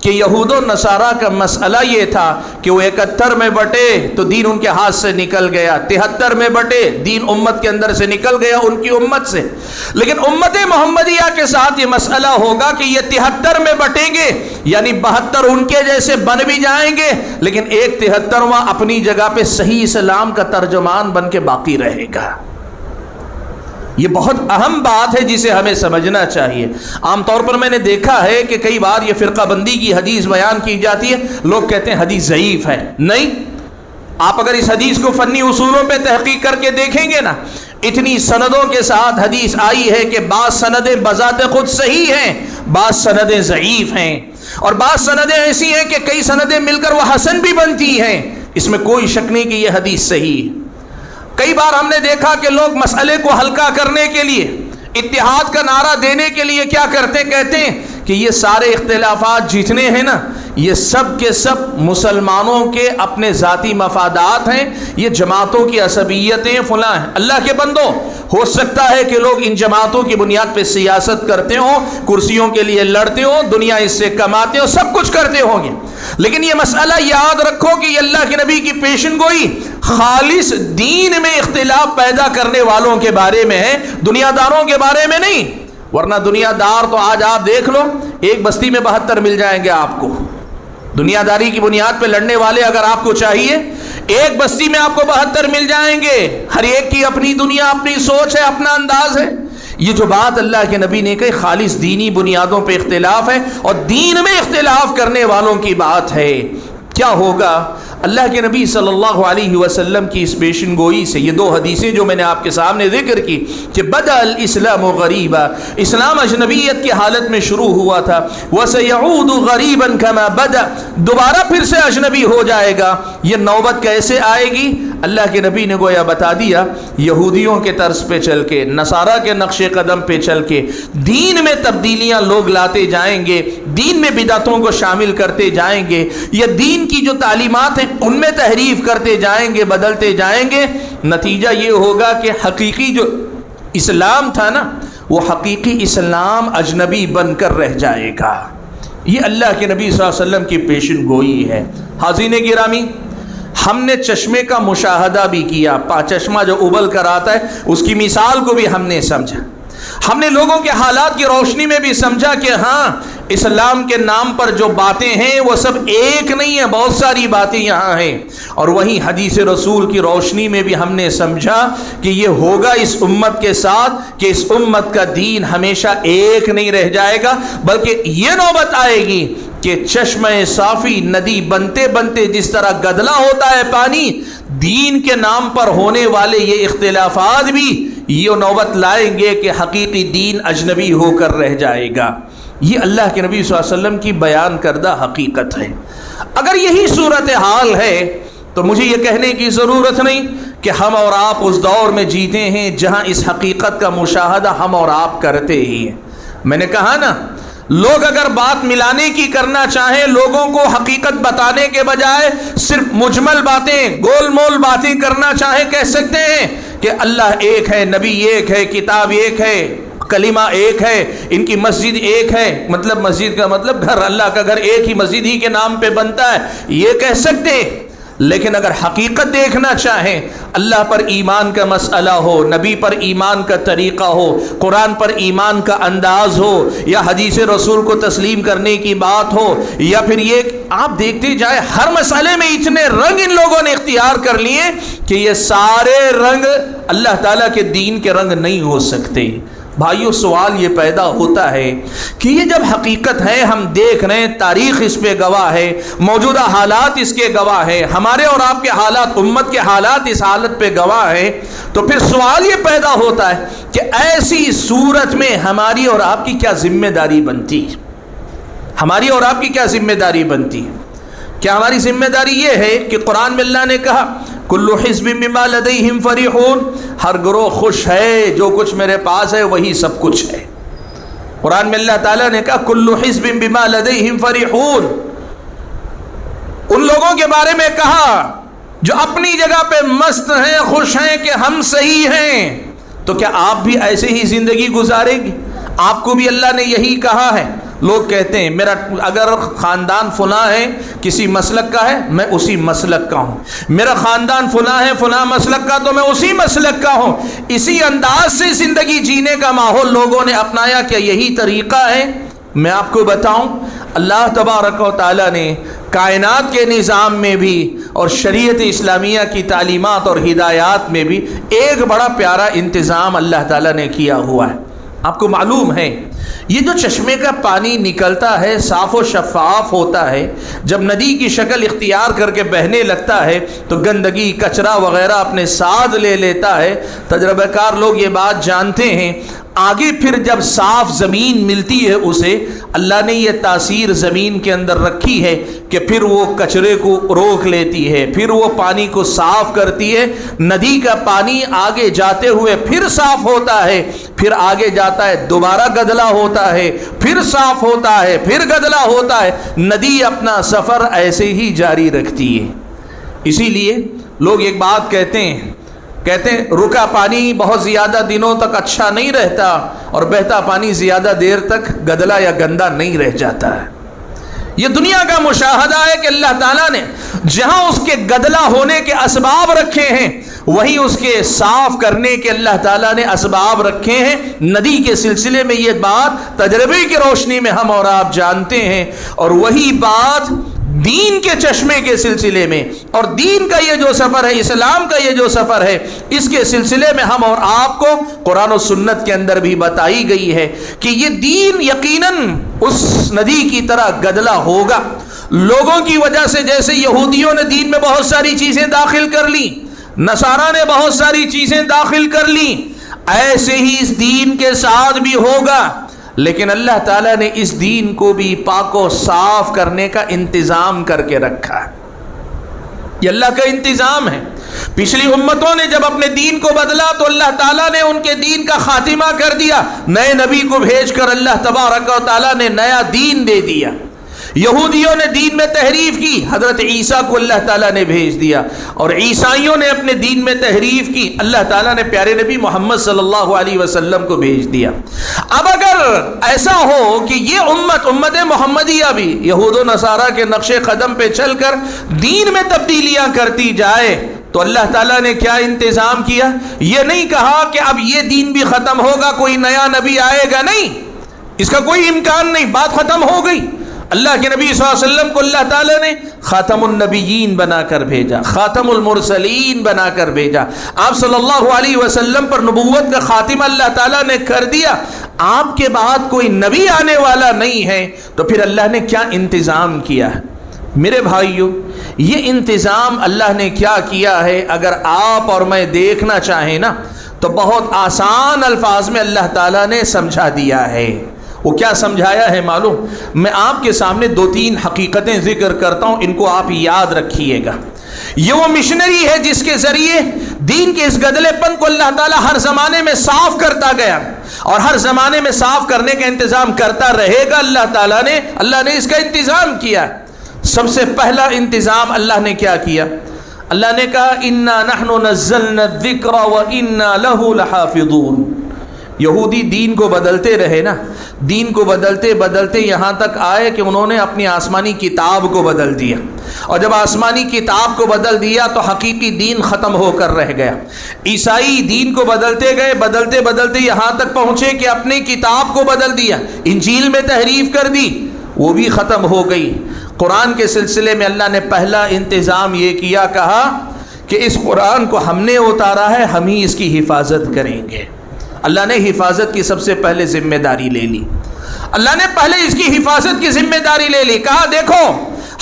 کہ یہود و نصارہ کا مسئلہ یہ تھا کہ وہ 71 میں بٹے تو دین ان کے ہاتھ سے نکل گیا، 73 میں بٹے دین امت کے اندر سے نکل گیا ان کی امت سے۔ لیکن امت محمدیہ کے ساتھ یہ مسئلہ ہوگا کہ یہ 73 میں بٹیں گے، یعنی 72 ان کے جیسے بن بھی جائیں گے، لیکن ایک 73واں اپنی جگہ پہ صحیح اسلام کا ترجمان بن کے باقی رہے گا۔ یہ بہت اہم بات ہے جسے ہمیں سمجھنا چاہیے۔ عام طور پر میں نے دیکھا ہے کہ کئی بار یہ فرقہ بندی کی حدیث بیان کی جاتی ہے، لوگ کہتے ہیں حدیث ضعیف ہے۔ نہیں، آپ اگر اس حدیث کو فنی اصولوں پہ تحقیق کر کے دیکھیں گے نا، اتنی سندوں کے ساتھ حدیث آئی ہے کہ بعض سندیں بذات خود صحیح ہیں، بعض سندیں ضعیف ہیں، اور بعض سندیں ایسی ہیں کہ کئی سندیں مل کر وہ حسن بھی بنتی ہیں۔ اس میں کوئی شک نہیں کہ یہ حدیث صحیح ہے۔ کئی بار ہم نے دیکھا کہ لوگ مسئلے کو ہلکا کرنے کے لیے، اتحاد کا نعرہ دینے کے لیے کیا کرتے، کہتے ہیں کہ یہ سارے اختلافات جتنے ہیں نا یہ سب کے سب مسلمانوں کے اپنے ذاتی مفادات ہیں، یہ جماعتوں کی عصبیتیں فلاں ہیں۔ اللہ کے بندو، ہو سکتا ہے کہ لوگ ان جماعتوں کی بنیاد پہ سیاست کرتے ہوں، کرسیوں کے لیے لڑتے ہوں، دنیا اس سے کماتے ہوں، سب کچھ کرتے ہوں گے، لیکن یہ مسئلہ یاد رکھو کہ یہ اللہ کے نبی کی پیشن گوئی خالص دین میں اختلاف پیدا کرنے والوں کے بارے میں ہے، دنیا داروں کے بارے میں نہیں۔ ورنہ دنیا دار تو آج آپ دیکھ لو، ایک بستی میں 72 مل جائیں گے آپ کو۔ دنیا داری کی بنیاد پہ لڑنے والے اگر آپ کو چاہیے، ایک بستی میں آپ کو 72 مل جائیں گے۔ ہر ایک کی اپنی دنیا، اپنی سوچ ہے، اپنا انداز ہے۔ یہ جو بات اللہ کے نبی نے کہی خالص دینی بنیادوں پہ اختلاف ہے اور دین میں اختلاف کرنے والوں کی بات ہے۔ کیا ہوگا؟ اللہ کے نبی صلی اللہ علیہ وسلم کی اس پیشن گوئی سے یہ دو حدیثیں جو میں نے آپ کے سامنے ذکر کی کہ بدأ الاسلام غریبا، اسلام اجنبیت کی حالت میں شروع ہوا تھا، وسيعود غریبا كما بدأ، دوبارہ پھر سے اجنبی ہو جائے گا۔ یہ نوبت کیسے آئے گی؟ اللہ کے نبی نے گویا بتا دیا، یہودیوں کے طرز پہ چل کے، نصارہ کے نقش قدم پہ چل کے دین میں تبدیلیاں لوگ لاتے جائیں گے، دین میں بدعتوں کو شامل کرتے جائیں گے، یا دین کی جو تعلیمات ہیں ان میں تحریف کرتے جائیں گے، بدلتے جائیں گے۔ نتیجہ یہ ہوگا کہ حقیقی جو اسلام تھا نا، وہ حقیقی اسلام اجنبی بن کر رہ جائے گا۔ یہ اللہ کے نبی صلی اللہ علیہ وسلم کی پیشن گوئی ہے۔ حاضرین گرامی، ہم نے چشمے کا مشاہدہ بھی کیا، چشمہ جو ابل کر آتا ہے اس کی مثال کو بھی ہم نے سمجھا، ہم نے لوگوں کے حالات کی روشنی میں بھی سمجھا کہ ہاں اسلام کے نام پر جو باتیں ہیں وہ سب ایک نہیں ہیں، بہت ساری باتیں یہاں ہیں۔ اور وہیں حدیث رسول کی روشنی میں بھی ہم نے سمجھا کہ یہ ہوگا اس امت کے ساتھ کہ اس امت کا دین ہمیشہ ایک نہیں رہ جائے گا، بلکہ یہ نوبت آئے گی کہ چشمہ صافی ندی بنتے بنتے جس طرح گدلا ہوتا ہے پانی، دین کے نام پر ہونے والے یہ اختلافات بھی یہ نوبت لائیں گے کہ حقیقی دین اجنبی ہو کر رہ جائے گا۔ یہ اللہ کے نبی صلی اللہ علیہ وسلم کی بیان کردہ حقیقت ہے۔ اگر یہی صورتحال ہے تو مجھے یہ کہنے کی ضرورت نہیں کہ ہم اور آپ اس دور میں جیتے ہیں جہاں اس حقیقت کا مشاہدہ ہم اور آپ کرتے ہی ہیں۔ میں نے کہا نا، لوگ اگر بات ملانے کی کرنا چاہیں، لوگوں کو حقیقت بتانے کے بجائے صرف مجمل باتیں، گول مول باتیں کرنا چاہیں، کہہ سکتے ہیں کہ اللہ ایک ہے، نبی ایک ہے، کتاب ایک ہے، کلمہ ایک ہے، ان کی مسجد ایک ہے، مطلب مسجد کا مطلب گھر، اللہ کا گھر ایک ہی مسجد ہی کے نام پہ بنتا ہے، یہ کہہ سکتے ہیں۔ لیکن اگر حقیقت دیکھنا چاہیں، اللہ پر ایمان کا مسئلہ ہو، نبی پر ایمان کا طریقہ ہو، قرآن پر ایمان کا انداز ہو، یا حدیث رسول کو تسلیم کرنے کی بات ہو، یا پھر یہ آپ دیکھتے جائیں ہر مسئلے میں اتنے رنگ ان لوگوں نے اختیار کر لیے کہ یہ سارے رنگ اللہ تعالیٰ کے دین کے رنگ نہیں ہو سکتے۔ بھائیو سوال یہ پیدا ہوتا ہے کہ یہ جب حقیقت ہے، ہم دیکھ رہے ہیں، تاریخ اس پہ گواہ ہے، موجودہ حالات اس کے گواہ ہے، ہمارے اور آپ کے حالات، امت کے حالات اس حالت پہ گواہ ہے، تو پھر سوال یہ پیدا ہوتا ہے کہ ایسی صورت میں ہماری اور آپ کی کیا ذمہ داری بنتی؟ ہماری اور آپ کی کیا ذمہ داری بنتی؟ کیا ہماری ذمہ داری یہ ہے کہ قرآن میں اللہ نے کہا کل حزب بما لدیہم فریحون، ہر گروہ خوش ہے، جو کچھ میرے پاس ہے وہی سب کچھ ہے۔ قرآن میں اللہ تعالیٰ نے کہا کل حزب بما لدیہم فریحون، ان لوگوں کے بارے میں کہا جو اپنی جگہ پہ مست ہیں، خوش ہیں کہ ہم صحیح ہیں۔ تو کیا آپ بھی ایسے ہی زندگی گزاریں گے؟ آپ کو بھی اللہ نے یہی کہا ہے۔ لوگ کہتے ہیں میرا اگر خاندان فلاں ہے، کسی مسلک کا ہے، میں اسی مسلک کا ہوں، میرا خاندان فلاں ہے، فلاں مسلک کا، تو میں اسی مسلک کا ہوں۔ اسی انداز سے زندگی جینے کا ماحول لوگوں نے اپنایا۔ کیا یہی طریقہ ہے؟ میں آپ کو بتاؤں، اللہ تبارک و تعالیٰ نے کائنات کے نظام میں بھی اور شریعت اسلامیہ کی تعلیمات اور ہدایات میں بھی ایک بڑا پیارا انتظام اللہ تعالیٰ نے کیا ہوا ہے۔ آپ کو معلوم ہے یہ جو چشمے کا پانی نکلتا ہے صاف و شفاف ہوتا ہے، جب ندی کی شکل اختیار کر کے بہنے لگتا ہے تو گندگی کچرا وغیرہ اپنے ساتھ لے لیتا ہے۔ تجربہ کار لوگ یہ بات جانتے ہیں۔ آگے پھر جب صاف زمین ملتی ہے اسے، اللہ نے یہ تاثیر زمین کے اندر رکھی ہے کہ پھر وہ کچرے کو روک لیتی ہے، پھر وہ پانی کو صاف کرتی ہے۔ ندی کا پانی آگے جاتے ہوئے پھر صاف ہوتا ہے، پھر آگے جاتا ہے، دوبارہ گدلا ہوتا ہے، پھر صاف ہوتا ہے، پھر گدلا ہوتا ہے۔ ندی اپنا سفر ایسے ہی جاری رکھتی ہے۔ اسی لیے لوگ ایک بات کہتے ہیں رکا پانی بہت زیادہ دنوں تک اچھا نہیں رہتا، اور بہتا پانی زیادہ دیر تک گدلا یا گندا نہیں رہ جاتا ہے۔ یہ دنیا کا مشاہدہ ہے کہ اللہ تعالیٰ نے جہاں اس کے گدلا ہونے کے اسباب رکھے ہیں، وہیں اس کے صاف کرنے کے اللہ تعالیٰ نے اسباب رکھے ہیں۔ ندی کے سلسلے میں یہ بات تجربے کی روشنی میں ہم اور آپ جانتے ہیں، اور وہی بات دین کے چشمے کے سلسلے میں، اور دین کا یہ جو سفر ہے، اسلام کا یہ جو سفر ہے، اس کے سلسلے میں ہم اور آپ کو قرآن و سنت کے اندر بھی بتائی گئی ہے کہ یہ دین یقیناً اس ندی کی طرح گدلا ہوگا۔ لوگوں کی وجہ سے، جیسے یہودیوں نے دین میں بہت ساری چیزیں داخل کر لی، نصارہ نے بہت ساری چیزیں داخل کر لی، ایسے ہی اس دین کے ساتھ بھی ہوگا۔ لیکن اللہ تعالیٰ نے اس دین کو بھی پاک و صاف کرنے کا انتظام کر کے رکھا ہے۔ یہ اللہ کا انتظام ہے۔ پچھلی امتوں نے جب اپنے دین کو بدلا تو اللہ تعالیٰ نے ان کے دین کا خاتمہ کر دیا، نئے نبی کو بھیج کر اللہ تبارک و تعالیٰ نے نیا دین دے دیا۔ یہودیوں نے دین میں تحریف کی، حضرت عیسیٰ کو اللہ تعالیٰ نے بھیج دیا، اور عیسائیوں نے اپنے دین میں تحریف کی، اللہ تعالیٰ نے پیارے نبی محمد صلی اللہ علیہ وسلم کو بھیج دیا۔ اب اگر ایسا ہو کہ یہ امت محمدیہ بھی یہود و نصارہ کے نقش قدم پہ چل کر دین میں تبدیلیاں کرتی جائے، تو اللہ تعالیٰ نے کیا انتظام کیا؟ یہ نہیں کہا کہ اب یہ دین بھی ختم ہوگا، کوئی نیا نبی آئے گا، نہیں، اس کا کوئی امکان نہیں، بات ختم ہو گئی۔ اللہ کے نبی صلی اللہ علیہ وسلم کو اللہ تعالیٰ نے خاتم النبیین بنا کر بھیجا، خاتم المرسلین بنا کر بھیجا۔ آپ صلی اللہ علیہ وسلم پر نبوت کا خاتمہ اللہ تعالیٰ نے کر دیا۔ آپ کے بعد کوئی نبی آنے والا نہیں ہے، تو پھر اللہ نے کیا انتظام کیا ہے؟ میرے بھائیو، یہ انتظام اللہ نے کیا کیا ہے اگر آپ اور میں دیکھنا چاہیں نا، تو بہت آسان الفاظ میں اللہ تعالیٰ نے سمجھا دیا ہے۔ وہ کیا سمجھایا ہے معلوم؟ میں آپ کے سامنے 2-3 حقیقتیں ذکر کرتا ہوں، ان کو آپ یاد رکھیے گا۔ یہ وہ مشنری ہے جس کے ذریعے دین کے اس گدلے پن کو اللہ تعالیٰ ہر زمانے میں صاف کرتا گیا، اور ہر زمانے میں صاف کرنے کا انتظام کرتا رہے گا۔ اللہ نے اس کا انتظام کیا۔ سب سے پہلا انتظام اللہ نے کیا کیا؟ اللہ نے کہا اِنَّا نَحْنُ نَزَّلْنَا الذِّكْرَ وَإِنَّا لَهُ لَحَافِظُونَ۔ یہودی دین کو بدلتے رہے نا، دین کو بدلتے بدلتے یہاں تک آئے کہ انہوں نے اپنی آسمانی کتاب کو بدل دیا، اور جب آسمانی کتاب کو بدل دیا تو حقیقی دین ختم ہو کر رہ گیا۔ عیسائی دین کو بدلتے گئے، بدلتے بدلتے یہاں تک پہنچے کہ اپنی کتاب کو بدل دیا، انجیل میں تحریف کر دی، وہ بھی ختم ہو گئی۔ قرآن کے سلسلے میں اللہ نے پہلا انتظام یہ کیا، کہا کہ اس قرآن کو ہم نے اتارا ہے، ہم ہی اس کی حفاظت کریں گے۔ اللہ نے حفاظت کی سب سے پہلے ذمہ داری لے لی. اللہ نے پہلے اس کی حفاظت کی ذمہ داری لے لی. کہا دیکھو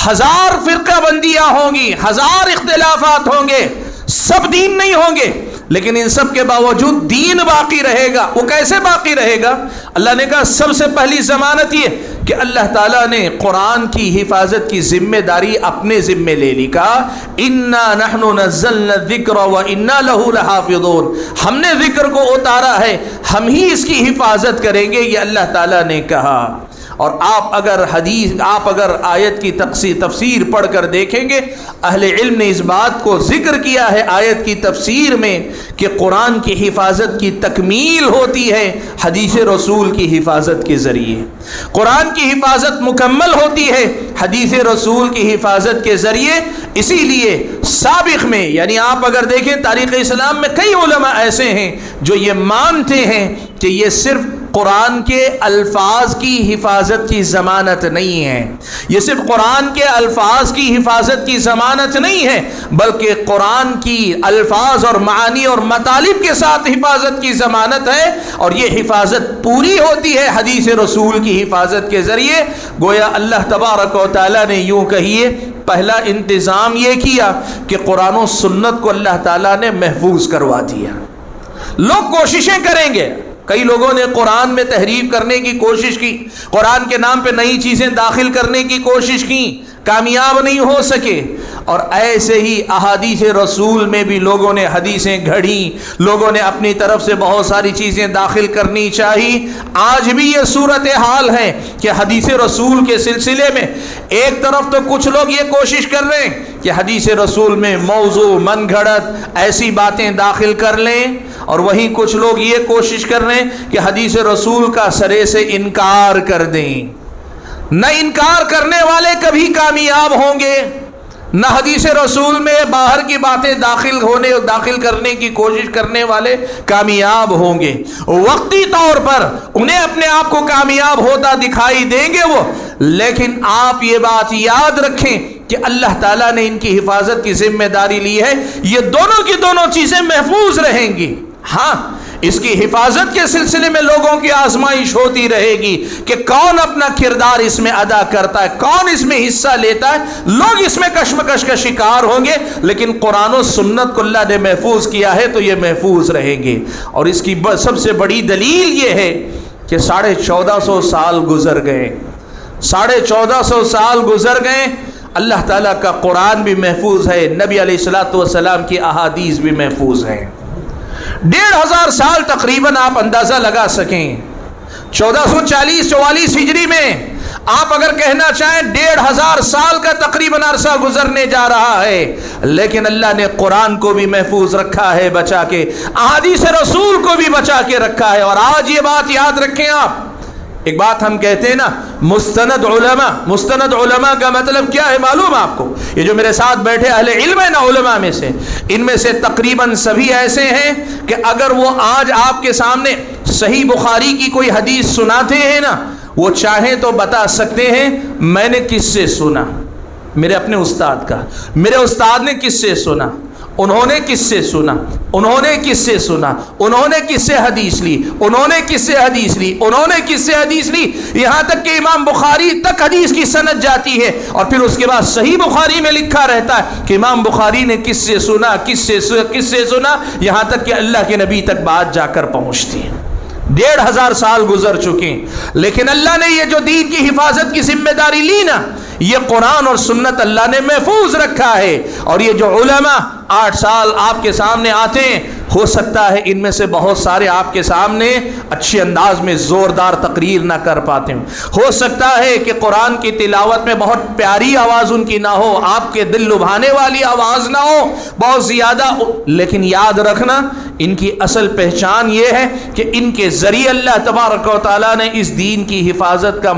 1000 فرقہ بندیاں ہوں گی, 1000 اختلافات ہوں گے, سب دین نہیں ہوں گے, لیکن ان سب کے باوجود دین باقی رہے گا. وہ کیسے باقی رہے گا؟ اللہ نے کہا سب سے پہلی ضمانت یہ کہ اللہ تعالیٰ نے قرآن کی حفاظت کی ذمہ داری اپنے ذمے لے لی. کہا انا نحن نزلنا الذکر وانا له لحافظون, ہم نے ذکر کو اتارا ہے, ہم ہی اس کی حفاظت کریں گے, یہ اللہ تعالیٰ نے کہا. اور آپ اگر آیت کی تفسیر پڑھ کر دیکھیں گے, اہل علم نے اس بات کو ذکر کیا ہے آیت کی تفسیر میں کہ قرآن کی حفاظت کی تکمیل ہوتی ہے حدیث رسول کی حفاظت کے ذریعے. قرآن کی حفاظت مکمل ہوتی ہے حدیث رسول کی حفاظت کے ذریعے. اسی لیے سابق میں, یعنی آپ اگر دیکھیں تاریخ اسلام میں کئی علماء ایسے ہیں جو یہ مانتے ہیں کہ یہ صرف قرآن کے الفاظ کی حفاظت کی ضمانت نہیں ہے, یہ صرف قرآن کے الفاظ کی حفاظت کی ضمانت نہیں ہے, بلکہ قرآن کی الفاظ اور معانی اور مطالب کے ساتھ حفاظت کی ضمانت ہے. اور یہ حفاظت پوری ہوتی ہے حدیث رسول کی حفاظت کے ذریعے. گویا اللہ تبارک و تعالیٰ نے یوں کہیے پہلا انتظام یہ کیا کہ قرآن و سنت کو اللہ تعالیٰ نے محفوظ کروا دیا. لوگ کوششیں کریں گے, کئی لوگوں نے قرآن میں تحریف کرنے کی کوشش کی, قرآن کے نام پہ نئی چیزیں داخل کرنے کی کوشش کی, کامیاب نہیں ہو سکے. اور ایسے ہی احادیث رسول میں بھی لوگوں نے حدیثیں گھڑی, لوگوں نے اپنی طرف سے بہت ساری چیزیں داخل کرنی چاہی. آج بھی یہ صورتحال ہے کہ حدیث رسول کے سلسلے میں ایک طرف تو کچھ لوگ یہ کوشش کر رہے ہیں کہ حدیث رسول میں موضوع من گھڑت ایسی باتیں داخل کر لیں, اور وہیں کچھ لوگ یہ کوشش کر رہے ہیں کہ حدیث رسول کا سرے سے انکار کر دیں. نہ انکار کرنے والے کبھی کامیاب ہوں گے, نہ حدیث رسول میں باہر کی باتیں داخل کرنے کی کوشش کرنے والے کامیاب ہوں گے. وقتی طور پر انہیں اپنے آپ کو کامیاب ہوتا دکھائی دیں گے وہ, لیکن آپ یہ بات یاد رکھیں کہ اللہ تعالیٰ نے ان کی حفاظت کی ذمہ داری لی ہے. یہ دونوں کی دونوں چیزیں محفوظ رہیں گی. ہاں, اس کی حفاظت کے سلسلے میں لوگوں کی آزمائش ہوتی رہے گی کہ کون اپنا کردار اس میں ادا کرتا ہے, کون اس میں حصہ لیتا ہے. لوگ اس میں کشمکش کا شکار ہوں گے, لیکن قرآن و سنت کو اللہ نے محفوظ کیا ہے تو یہ محفوظ رہیں گے. اور اس کی سب سے بڑی دلیل یہ ہے کہ 1450 سال گزر گئے, 1450 سال گزر گئے, اللہ تعالیٰ کا قرآن بھی محفوظ ہے, نبی علیہ الصلوۃ والسلام کی احادیث بھی محفوظ ہیں. 1500 سال تقریباً آپ اندازہ لگا سکیں, 1440-44 ہجری میں آپ اگر کہنا چاہیں 1500 سال کا تقریباً عرصہ گزرنے جا رہا ہے, لیکن اللہ نے قرآن کو بھی محفوظ رکھا ہے بچا کے, احادیث رسول کو بھی بچا کے رکھا ہے. اور آج یہ بات یاد رکھیں آپ, ایک بات ہم کہتے ہیں نا مستند علماء, مستند علماء کا مطلب کیا ہے معلوم آپ کو؟ یہ جو میرے ساتھ بیٹھے اہل علم ہیں نا علماء میں سے, ان میں سے تقریباً سبھی ایسے ہیں کہ اگر وہ آج آپ کے سامنے صحیح بخاری کی کوئی حدیث سناتے ہیں نا, وہ چاہیں تو بتا سکتے ہیں میں نے کس سے سنا, میرے اپنے استاد کا, میرے استاد نے کس سے سنا, انہوں نے کس سے سنا, انہوں نے کس سے سنا, انہوں نے کس سے حدیث لی, انہوں نے کس سے حدیث لی, انہوں نے کس سے حدیث لی, یہاں تک کہ امام بخاری تک حدیث کی سند جاتی ہے. اور پھر اس کے بعد صحیح بخاری میں لکھا رہتا ہے کہ امام بخاری نے کس سے سنا, کس سے سنا, یہاں تک کہ اللہ کے نبی تک بات جا کر پہنچتی ہے. 1500 سال گزر چکے, لیکن اللہ نے یہ جو دین کی حفاظت کی ذمہ داری لی نا, یہ قرآن اور سنت اللہ نے محفوظ رکھا ہے. اور یہ جو علماء 8 سال آپ کے سامنے آتے ہیں, ہو سکتا ہے ان میں سے بہت سارے آپ کے سامنے اچھے انداز میں زوردار تقریر نہ کر پاتے ہوں, ہو سکتا ہے کہ قرآن کی تلاوت میں بہت پیاری آواز ان کی نہ ہو, آپ کے دل لبھانے والی آواز نہ ہو بہت زیادہ, لیکن یاد رکھنا ان کی اصل پہچان یہ ہے کہ ان کے ذریعے اللہ تبارک و تعالیٰ نے اس دین کی حفاظت کا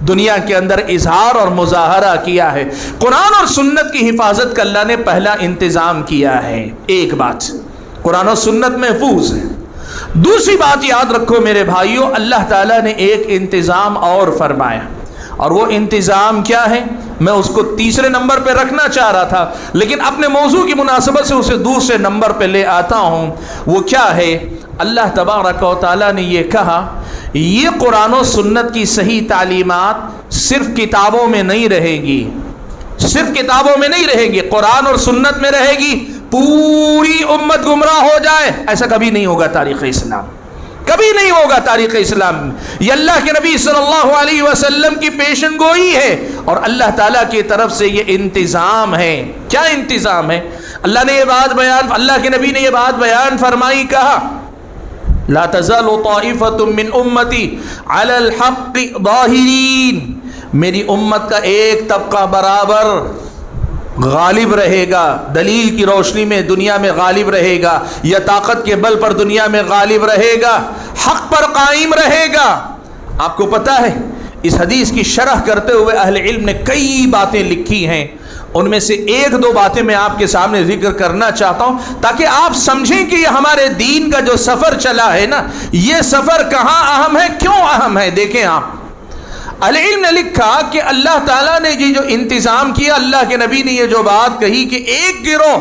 دنیا کے اندر اظہار اور مظاہرہ کیا ہے. قرآن اور سنت کی حفاظت کا اللہ نے پہلا انتظام کیا ہے. ایک بات, قرآن و سنت محفوظ ہے. دوسری بات یاد رکھو میرے بھائیوں, اللہ تعالیٰ نے ایک انتظام اور فرمایا, اور وہ انتظام کیا ہے؟ میں اس کو تیسرے نمبر پہ رکھنا چاہ رہا تھا، لیکن اپنے موضوع کی مناسبت سے اسے دوسرے نمبر پہ لے آتا ہوں۔ وہ کیا ہے؟ اللہ تبارک و تعالیٰ نے یہ کہا، یہ قرآن و سنت کی صحیح تعلیمات صرف کتابوں میں نہیں رہے گی، صرف کتابوں میں نہیں رہے گی، قرآن اور سنت میں رہے گی، پوری امت گمراہ ہو جائے، ایسا کبھی نہیں ہوگا تاریخ اسلام، کبھی نہیں ہوگا تاریخ اسلام۔ یہ اللہ کے نبی صلی اللہ علیہ وسلم کی پیشن گوئی ہے اور اللہ تعالیٰ کی طرف سے یہ انتظام ہے۔ کیا انتظام ہے؟ اللہ کے نبی نے یہ بات بیان فرمائی، کہا لا تزال طائفة من امتی علی الحق ظاہرین، میری امت کا ایک طبقہ برابر غالب رہے گا، دلیل کی روشنی میں دنیا میں غالب رہے گا، یا طاقت کے بل پر دنیا میں غالب رہے گا، حق پر قائم رہے گا۔ آپ کو پتہ ہے اس حدیث کی شرح کرتے ہوئے اہل علم نے کئی باتیں لکھی ہیں، ان میں سے ایک دو باتیں میں آپ کے سامنے ذکر کرنا چاہتا ہوں تاکہ آپ سمجھیں کہ یہ ہمارے دین کا جو سفر چلا ہے نا، یہ سفر کہاں اہم ہے، کیوں اہم ہے۔ دیکھیں آپ، اہل علم نے لکھا کہ اللہ تعالیٰ نے جو انتظام کیا، اللہ کے نبی نے یہ جو بات کہی کہ ایک گروہ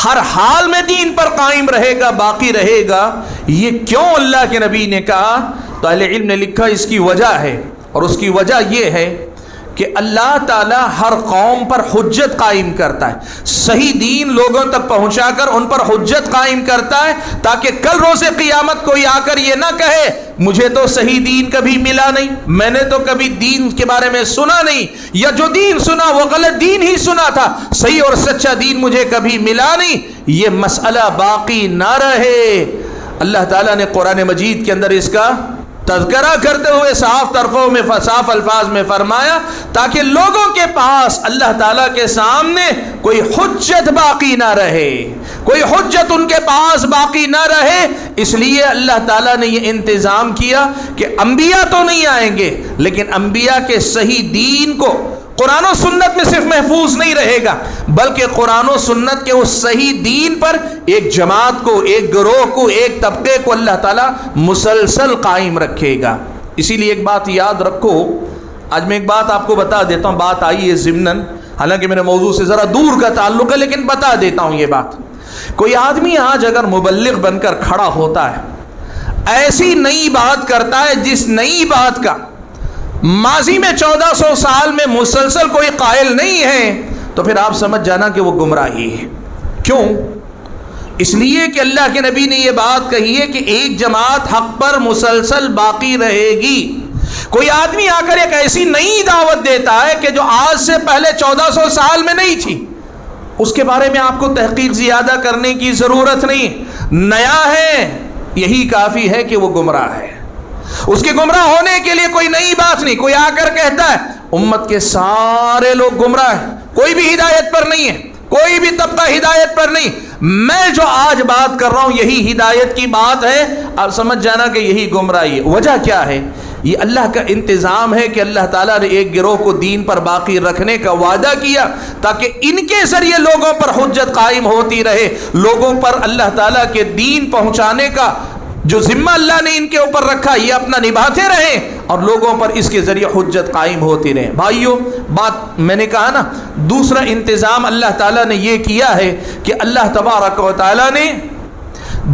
ہر حال میں دین پر قائم رہے گا، باقی رہے گا، یہ کیوں اللہ کے نبی نے کہا؟ تو اہل علم نے لکھا اس کی وجہ ہے، اور اس کی وجہ یہ ہے کہ اللہ تعالیٰ ہر قوم پر حجت قائم کرتا ہے، صحیح دین لوگوں تک پہنچا کر ان پر حجت قائم کرتا ہے، تاکہ کل روز قیامت کوئی آ کر یہ نہ کہے مجھے تو صحیح دین کبھی ملا نہیں، میں نے تو کبھی دین کے بارے میں سنا نہیں، یا جو دین سنا وہ غلط دین ہی سنا تھا، صحیح اور سچا دین مجھے کبھی ملا نہیں، یہ مسئلہ باقی نہ رہے۔ اللہ تعالیٰ نے قرآن مجید کے اندر اس کا تذکرہ کرتے ہوئے صاف الفاظ میں فرمایا تاکہ لوگوں کے پاس اللہ تعالیٰ کے سامنے کوئی حجت باقی نہ رہے، کوئی حجت ان کے پاس باقی نہ رہے۔ اس لیے اللہ تعالیٰ نے یہ انتظام کیا کہ انبیاء تو نہیں آئیں گے، لیکن انبیاء کے صحیح دین کو قرآن و سنت میں صرف محفوظ نہیں رہے گا، بلکہ قرآن و سنت کے اس صحیح دین پر ایک جماعت کو، ایک گروہ کو، ایک طبقے کو اللہ تعالیٰ مسلسل قائم رکھے گا۔ اسی لیے ایک بات یاد رکھو، آج میں ایک بات آپ کو بتا دیتا ہوں، بات آئی ہے ضمناً، حالانکہ میرے موضوع سے ذرا دور کا تعلق ہے، لیکن بتا دیتا ہوں یہ بات۔ کوئی آدمی آج اگر مبلغ بن کر کھڑا ہوتا ہے، ایسی نئی بات کرتا ہے جس نئی بات کا ماضی میں 1400 سال میں مسلسل کوئی قائل نہیں ہے، تو پھر آپ سمجھ جانا کہ وہ گمراہی ہے۔ کیوں؟ اس لیے کہ اللہ کے نبی نے یہ بات کہی ہے کہ ایک جماعت حق پر مسلسل باقی رہے گی۔ کوئی آدمی آ کر ایک ایسی نئی دعوت دیتا ہے کہ جو آج سے پہلے 1400 سال میں نہیں تھی، اس کے بارے میں آپ کو تحقیق زیادہ کرنے کی ضرورت نہیں، نیا ہے یہی کافی ہے کہ وہ گمراہ ہے۔ اس کے گمراہ ہونے کے لیے کوئی نئی بات نہیں۔ کوئی آ کر کہتا ہے امت کے سارے لوگ گمراہ ہیں، کوئی بھی ہدایت پر نہیں ہے، کوئی بھی طبقہ ہدایت پر نہیں، میں جو آج بات کر رہا ہوں یہی ہدایت کی بات ہے، آپ سمجھ جانا کہ یہی گمراہی ہے۔ وجہ کیا ہے؟ یہ اللہ کا انتظام ہے کہ اللہ تعالیٰ نے ایک گروہ کو دین پر باقی رکھنے کا وعدہ کیا تاکہ ان کے ذریعے لوگوں پر حجت قائم ہوتی رہے، لوگوں پر اللہ تعالیٰ کے دین پہنچانے کا جو ذمہ اللہ نے ان کے اوپر رکھا یہ اپنا نبھاتے رہیں، اور لوگوں پر اس کے ذریعے حجت قائم ہوتی رہے۔ بھائیو، بات میں نے کہا نا، دوسرا انتظام اللہ تعالیٰ نے یہ کیا ہے کہ اللہ تبارک و تعالیٰ نے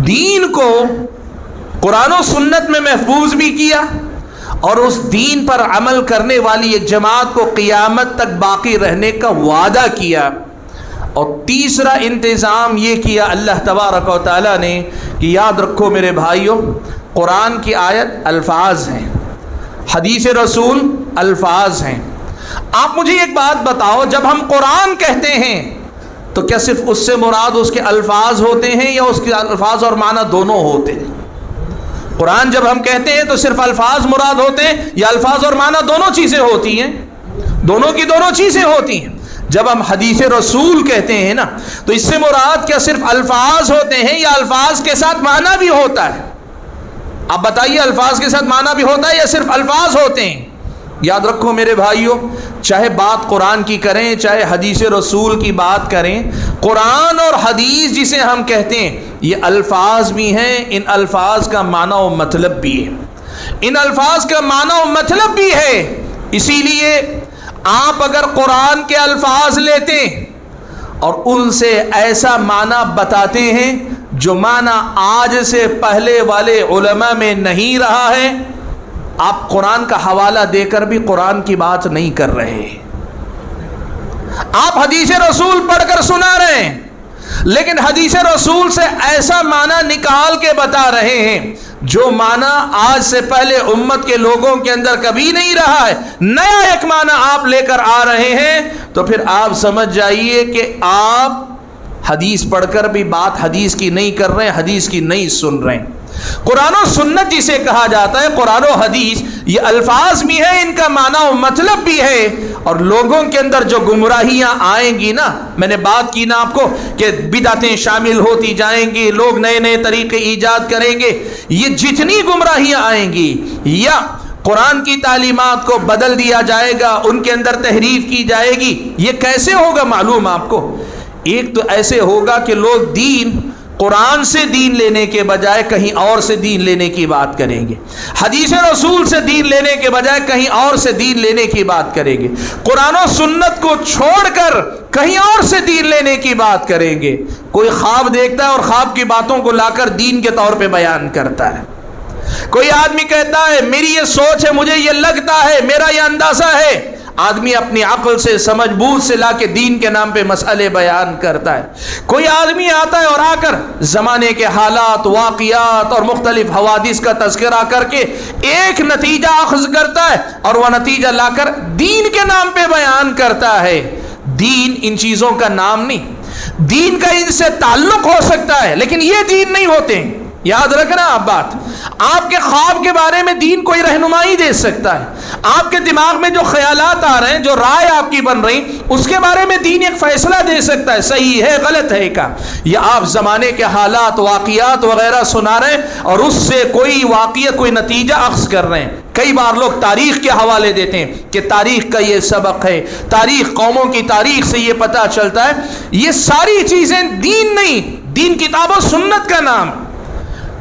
دین کو قرآن و سنت میں محفوظ بھی کیا، اور اس دین پر عمل کرنے والی ایک جماعت کو قیامت تک باقی رہنے کا وعدہ کیا۔ اور تیسرا انتظام یہ کیا اللہ تبارک و تعالیٰ نے کہ یاد رکھو میرے بھائیوں، قرآن کی آیت الفاظ ہیں، حدیث رسول الفاظ ہیں۔ آپ مجھے ایک بات بتاؤ، جب ہم قرآن کہتے ہیں تو کیا صرف اس سے مراد اس کے الفاظ ہوتے ہیں یا اس کے الفاظ اور معنی دونوں ہوتے ہیں؟ قرآن جب ہم کہتے ہیں تو صرف الفاظ مراد ہوتے ہیں یا الفاظ اور معنی دونوں چیزیں ہوتی ہیں؟ دونوں کی دونوں چیزیں ہوتی ہیں۔ جب ہم حدیث رسول کہتے ہیں نا تو اس سے مراد کیا صرف الفاظ ہوتے ہیں یا الفاظ کے ساتھ معنی بھی ہوتا ہے؟ آپ بتائیے، الفاظ کے ساتھ معنی بھی ہوتا ہے یا صرف الفاظ ہوتے ہیں؟ یاد رکھو میرے بھائیوں، چاہے بات قرآن کی کریں چاہے حدیث رسول کی بات کریں، قرآن اور حدیث جسے ہم کہتے ہیں یہ الفاظ بھی ہیں، ان الفاظ کا معنی و مطلب بھی ہے، ان الفاظ کا معنی و مطلب بھی ہے۔ اسی لیے آپ اگر قرآن کے الفاظ لیتے اور ان سے ایسا معنی بتاتے ہیں جو معنی آج سے پہلے والے علماء میں نہیں رہا ہے، آپ قرآن کا حوالہ دے کر بھی قرآن کی بات نہیں کر رہے، آپ حدیث رسول پڑھ کر سنا رہے ہیں، لیکن حدیث رسول سے ایسا معنی نکال کے بتا رہے ہیں جو معنی آج سے پہلے امت کے لوگوں کے اندر کبھی نہیں رہا ہے، نیا ایک معنی آپ لے کر آ رہے ہیں، تو پھر آپ سمجھ جائیے کہ آپ حدیث پڑھ کر بھی بات حدیث کی نہیں کر رہے ہیں، حدیث کی نہیں سن رہے ہیں۔ قرآن و سنت جسے کہا جاتا ہے، قرآن و حدیث، یہ الفاظ بھی ہے، ان کا معنی و مطلب بھی ہے، اور لوگوں کے اندر جو گمراہیاں آئیں گی نا، میں نے بات کی نا آپ کو کہ بدعتیں شامل ہوتی جائیں گی، لوگ نئے نئے طریقے ایجاد کریں گے، یہ جتنی گمراہیاں آئیں گی یا قرآن کی تعلیمات کو بدل دیا جائے گا، ان کے اندر تحریف کی جائے گی، یہ کیسے ہوگا معلوم آپ کو؟ ایک تو ایسے ہوگا کہ لوگ دین، قرآن سے دین لینے کے بجائے کہیں اور سے دین لینے کی بات کریں گے، حدیث رسول سے دین لینے کے بجائے کہیں اور سے دین لینے کی بات کریں گے، قرآن و سنت کو چھوڑ کر کہیں اور سے دین لینے کی بات کریں گے۔ کوئی خواب دیکھتا ہے اور خواب کی باتوں کو لا کر دین کے طور پہ بیان کرتا ہے، کوئی آدمی کہتا ہے میری یہ سوچ ہے، مجھے یہ لگتا ہے، میرا یہ اندازہ ہے، آدمی اپنی عقل سے، سمجھ بوجھ سے لا کے دین کے نام پہ مسئلے بیان کرتا ہے۔ کوئی آدمی آتا ہے اور آ کر زمانے کے حالات، واقعات اور مختلف حوادث کا تذکرہ کر کے ایک نتیجہ اخذ کرتا ہے اور وہ نتیجہ لا کر دین کے نام پہ بیان کرتا ہے۔ دین ان چیزوں کا نام نہیں، دین کا ان سے تعلق ہو سکتا ہے لیکن یہ دین نہیں ہوتے۔ یاد رکھنا آپ بات، آپ کے خواب کے بارے میں دین کوئی رہنمائی دے سکتا ہے، آپ کے دماغ میں جو خیالات آ رہے ہیں، جو رائے آپ کی بن رہی، اس کے بارے میں دین ایک فیصلہ دے سکتا ہے، صحیح ہے غلط ہے کا، یا آپ زمانے کے حالات، واقعات وغیرہ سنا رہے ہیں اور اس سے کوئی واقعہ، کوئی نتیجہ اخذ کر رہے ہیں۔ کئی بار لوگ تاریخ کے حوالے دیتے ہیں کہ تاریخ کا یہ سبق ہے، تاریخ، قوموں کی تاریخ سے یہ پتہ چلتا ہے، یہ ساری چیزیں دین نہیں، دین کتاب و سنت کا نام۔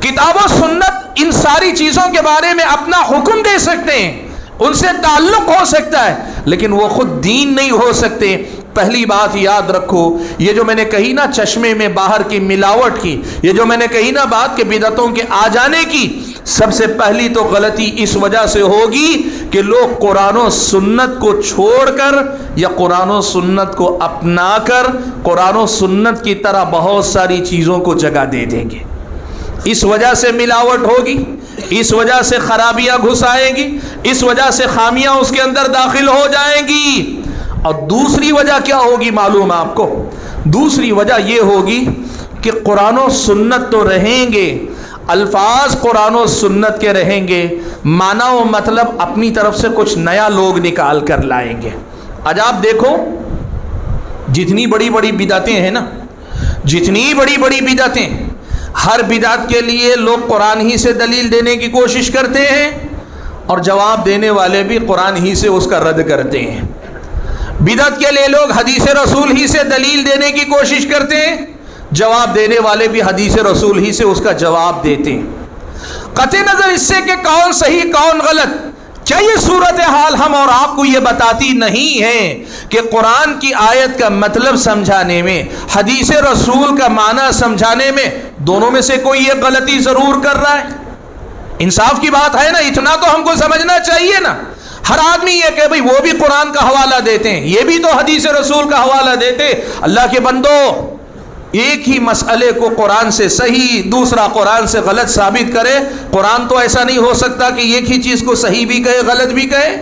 کتاب و سنت ان ساری چیزوں کے بارے میں اپنا حکم دے سکتے ہیں، ان سے تعلق ہو سکتا ہے، لیکن وہ خود دین نہیں ہو سکتے۔ پہلی بات یاد رکھو، یہ جو میں نے کہی نا چشمے میں باہر کی ملاوٹ کی، یہ جو میں نے کہی نا بات کہ بدعتوں کے آ جانے کی، سب سے پہلی تو غلطی اس وجہ سے ہوگی کہ لوگ قرآن و سنت کو چھوڑ کر یا قرآن و سنت کو اپنا کر قرآن و سنت کی طرح بہت ساری چیزوں کو جگہ دے دیں گے۔ اس وجہ سے ملاوٹ ہوگی، اس وجہ سے خرابیاں گھس آئیں گی، اس وجہ سے خامیاں اس کے اندر داخل ہو جائیں گی۔ اور دوسری وجہ کیا ہوگی معلوم آپ کو؟ دوسری وجہ یہ ہوگی کہ قرآن و سنت تو رہیں گے، الفاظ قرآن و سنت کے رہیں گے، معنی و مطلب اپنی طرف سے کچھ نیا لوگ نکال کر لائیں گے۔ آج آپ دیکھو جتنی بڑی بڑی بدعتیں ہیں نا، جتنی بڑی بڑی بدعتیں، ہر بدعت کے لیے لوگ قرآن ہی سے دلیل دینے کی کوشش کرتے ہیں اور جواب دینے والے بھی قرآن ہی سے اس کا رد کرتے ہیں۔ بدعت کے لیے لوگ حدیث رسول ہی سے دلیل دینے کی کوشش کرتے ہیں، جواب دینے والے بھی حدیث رسول ہی سے اس کا جواب دیتے ہیں۔ قطع نظر اس سے کہ کون صحیح کون غلط، کیا یہ صورتحال ہم اور آپ کو یہ بتاتی نہیں ہے کہ قرآن کی آیت کا مطلب سمجھانے میں، حدیث رسول کا معنی سمجھانے میں دونوں میں سے کوئی یہ غلطی ضرور کر رہا ہے؟ انصاف کی بات ہے نا، اتنا تو ہم کو سمجھنا چاہیے نا۔ ہر آدمی یہ کہ بھئی وہ بھی قرآن کا حوالہ دیتے ہیں، یہ بھی تو حدیث رسول کا حوالہ دیتے۔ اللہ کے بندو، ایک ہی مسئلے کو قرآن سے صحیح، دوسرا قرآن سے غلط ثابت کرے۔ قرآن تو ایسا نہیں ہو سکتا کہ ایک ہی چیز کو صحیح بھی کہے غلط بھی کہے۔